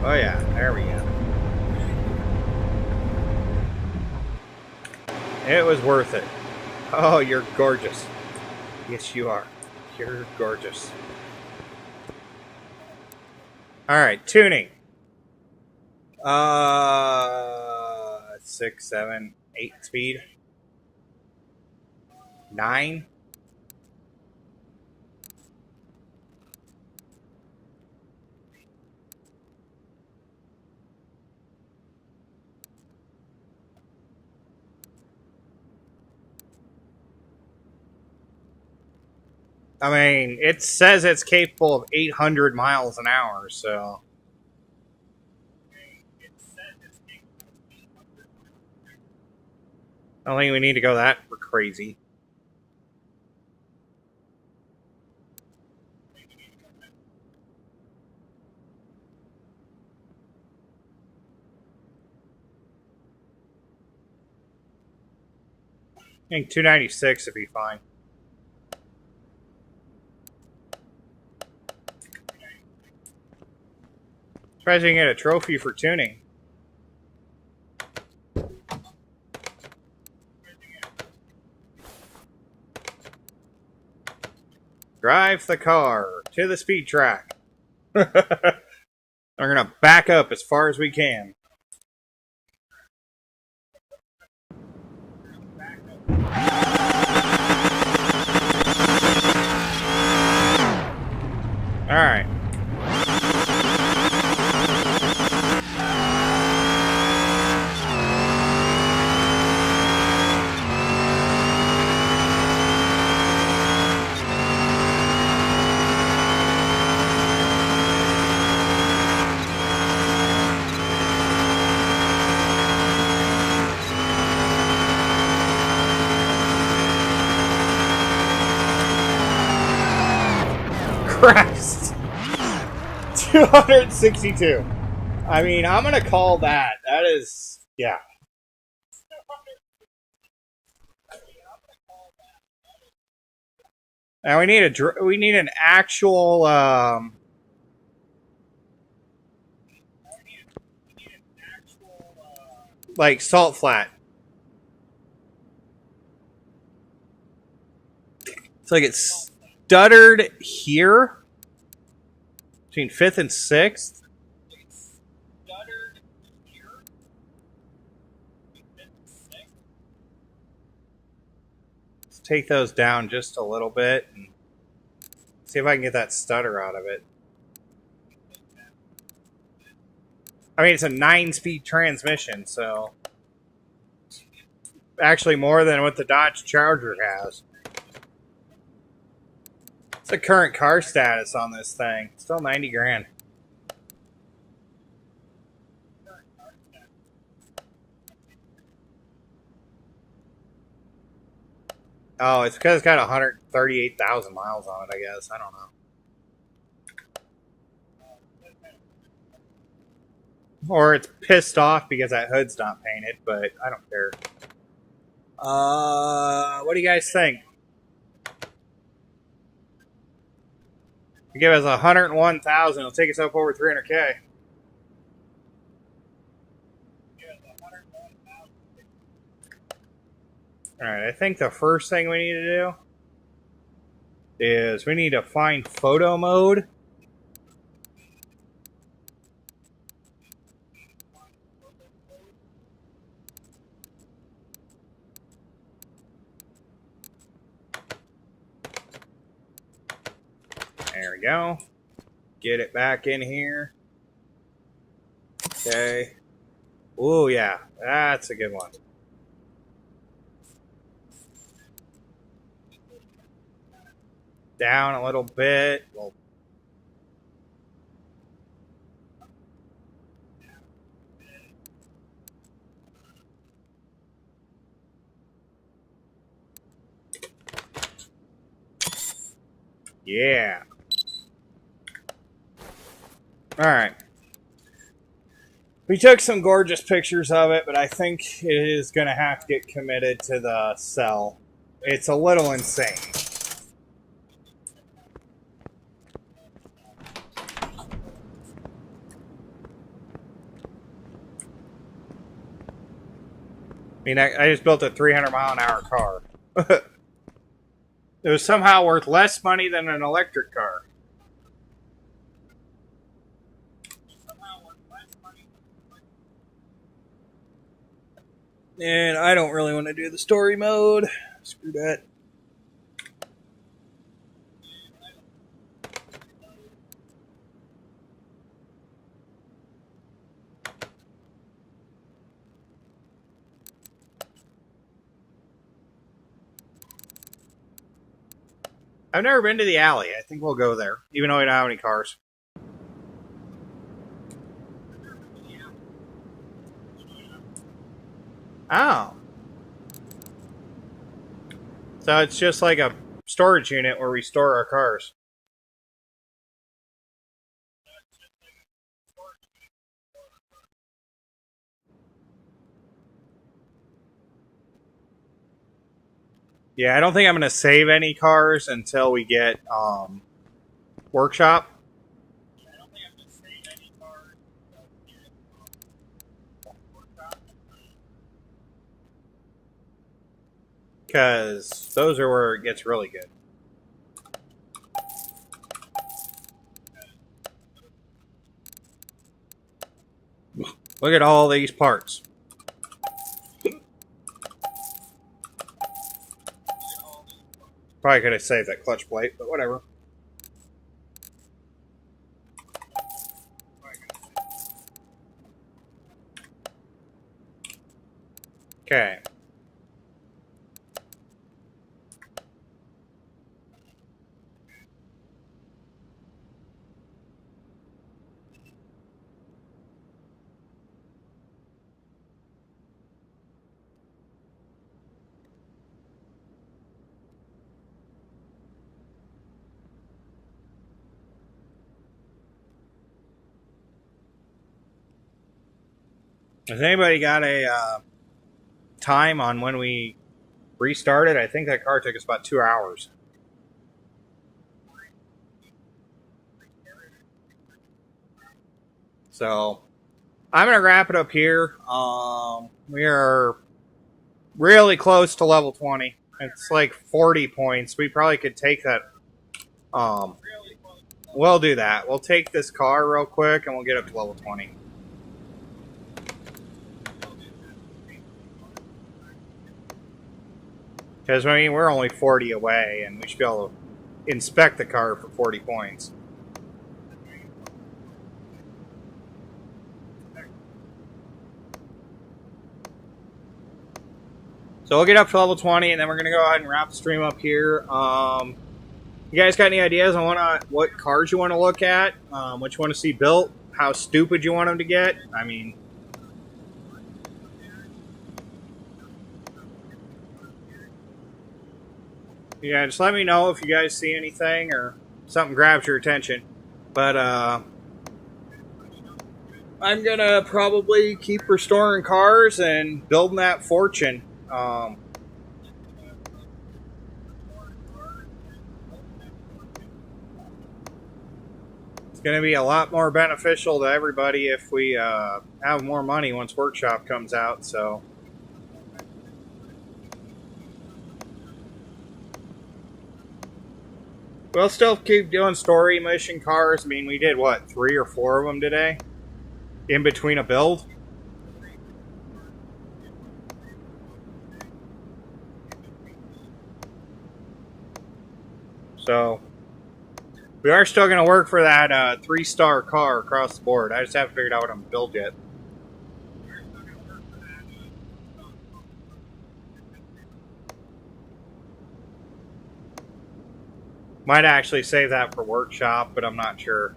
Oh yeah, there we go. It was worth it. Oh, you're gorgeous. Yes, you are. You're gorgeous. Alright, tuning. 6, 7, 8 speed. 9. I mean, it says it's capable of 800 miles an hour, so... I don't think we need to go that crazy. I think 296 would be fine. Surprised you can get a trophy for tuning. Drive the car to the speed track. We're gonna back up as far as we can. All right. Christ. 262. I mean, I'm going to call that. That is, yeah. Now we need an actual like salt flat. It's like it's stuttered here between 5th and 6th. Let's take those down just a little bit and see if I can get that stutter out of it. I mean, it's a 9-speed transmission, so actually more than what the Dodge Charger has. What's the current car status on this thing? Still 90 grand. Oh, it's because it's got 138,000 miles on it, I guess. I don't know. Or it's pissed off because that hood's not painted, but I don't care. What do you guys think? Give us 101,000. It'll take us up over 300K. Alright, I think the first thing we need to do is we need to find photo mode. There we go. Get it back in here. Okay. Oh yeah, that's a good one. Down a little bit. Well, yeah. Alright. We took some gorgeous pictures of it, but I think it is going to have to get committed to the cell. It's a little insane. I mean, I just built a 300-mile-an-hour car. It was somehow worth less money than an electric car. And I don't really want to do the story mode. Screw that. I've never been to the alley. I think we'll go there, even though we don't have any cars. Oh. So it's just like a storage unit where we store our cars. Yeah, I don't think I'm going to save any cars until we get workshop. Because those are where it gets really good. Look at all these parts. Probably could have saved that clutch plate, but whatever. Okay. Has anybody got a time on when we restarted? I think that car took us about 2 hours. So I'm going to wrap it up here. We are really close to level 20. It's like 40 points. We probably could take that. We'll do that. We'll take this car real quick and we'll get up to level 20. Because, I mean, we're only 40 away, and we should be able to inspect the car for 40 points. So we'll get up to level 20, and then we're going to go ahead and wrap the stream up here. You guys got any ideas on what cars you want to look at? What you want to see built? How stupid you want them to get? I mean... Yeah, just let me know if you guys see anything or something grabs your attention. But I'm gonna probably keep restoring cars and building that fortune. It's gonna be a lot more beneficial to everybody if we have more money once Workshop comes out. So. We'll still keep doing story mission cars. I mean, we did, what, 3 or 4 of them today? In between a build? So, we are still going to work for that 3-star car across the board. I just haven't figured out what I'm going to build yet. Might actually save that for Workshop, but I'm not sure.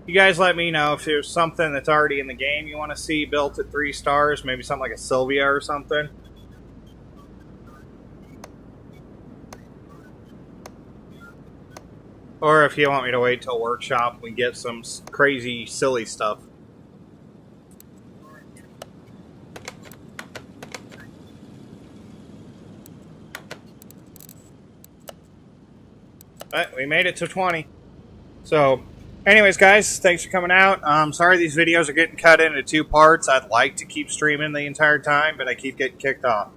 You guys let me know if there's something that's already in the game you want to see built at 3 stars. Maybe something like a Sylvia or something. Or if you want me to wait till Workshop and get some crazy, silly stuff. But we made it to 20. So, anyways, guys, thanks for coming out. Sorry these videos are getting cut into 2 parts. I'd like to keep streaming the entire time, but I keep getting kicked off.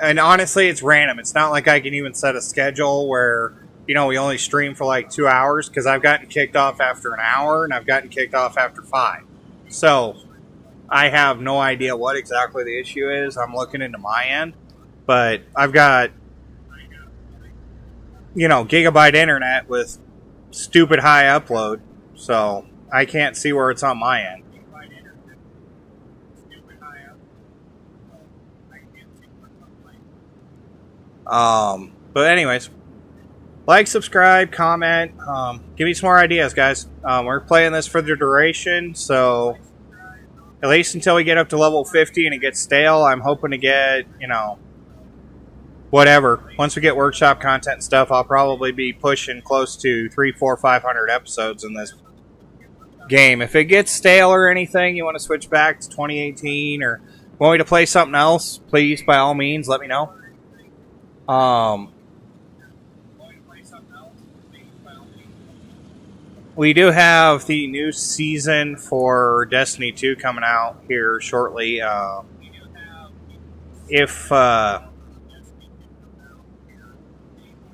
And honestly, it's random. It's not like I can even set a schedule where, you know, we only stream for like 2 hours, because I've gotten kicked off after an hour, and I've gotten kicked off after 5. So, I have no idea what exactly the issue is. I'm looking into my end. But I've got, you know, gigabyte internet with stupid high upload. So, I can't see where it's on my end. But anyways, like, subscribe, comment, give me some more ideas, guys. We're playing this for the duration, so at least until we get up to level 50 and it gets stale, I'm hoping to get, you know, whatever. Once we get Workshop content and stuff, I'll probably be pushing close to 300, 400, 500 episodes in this game. If it gets stale or anything, you want to switch back to 2018 or want me to play something else, please, by all means, let me know. We do have the new season for Destiny 2 coming out here shortly. If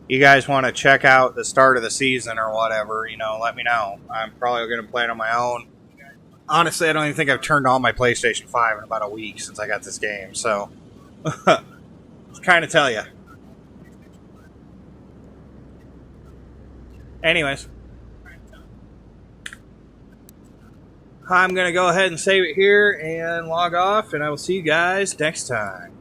you guys want to check out the start of the season or whatever, you know, let me know. I'm probably going to play it on my own. Honestly, I don't even think I've turned on my PlayStation 5 in about a week since I got this game, so it's kind of tell you. Anyways, I'm going to go ahead and save it here and log off, and I will see you guys next time.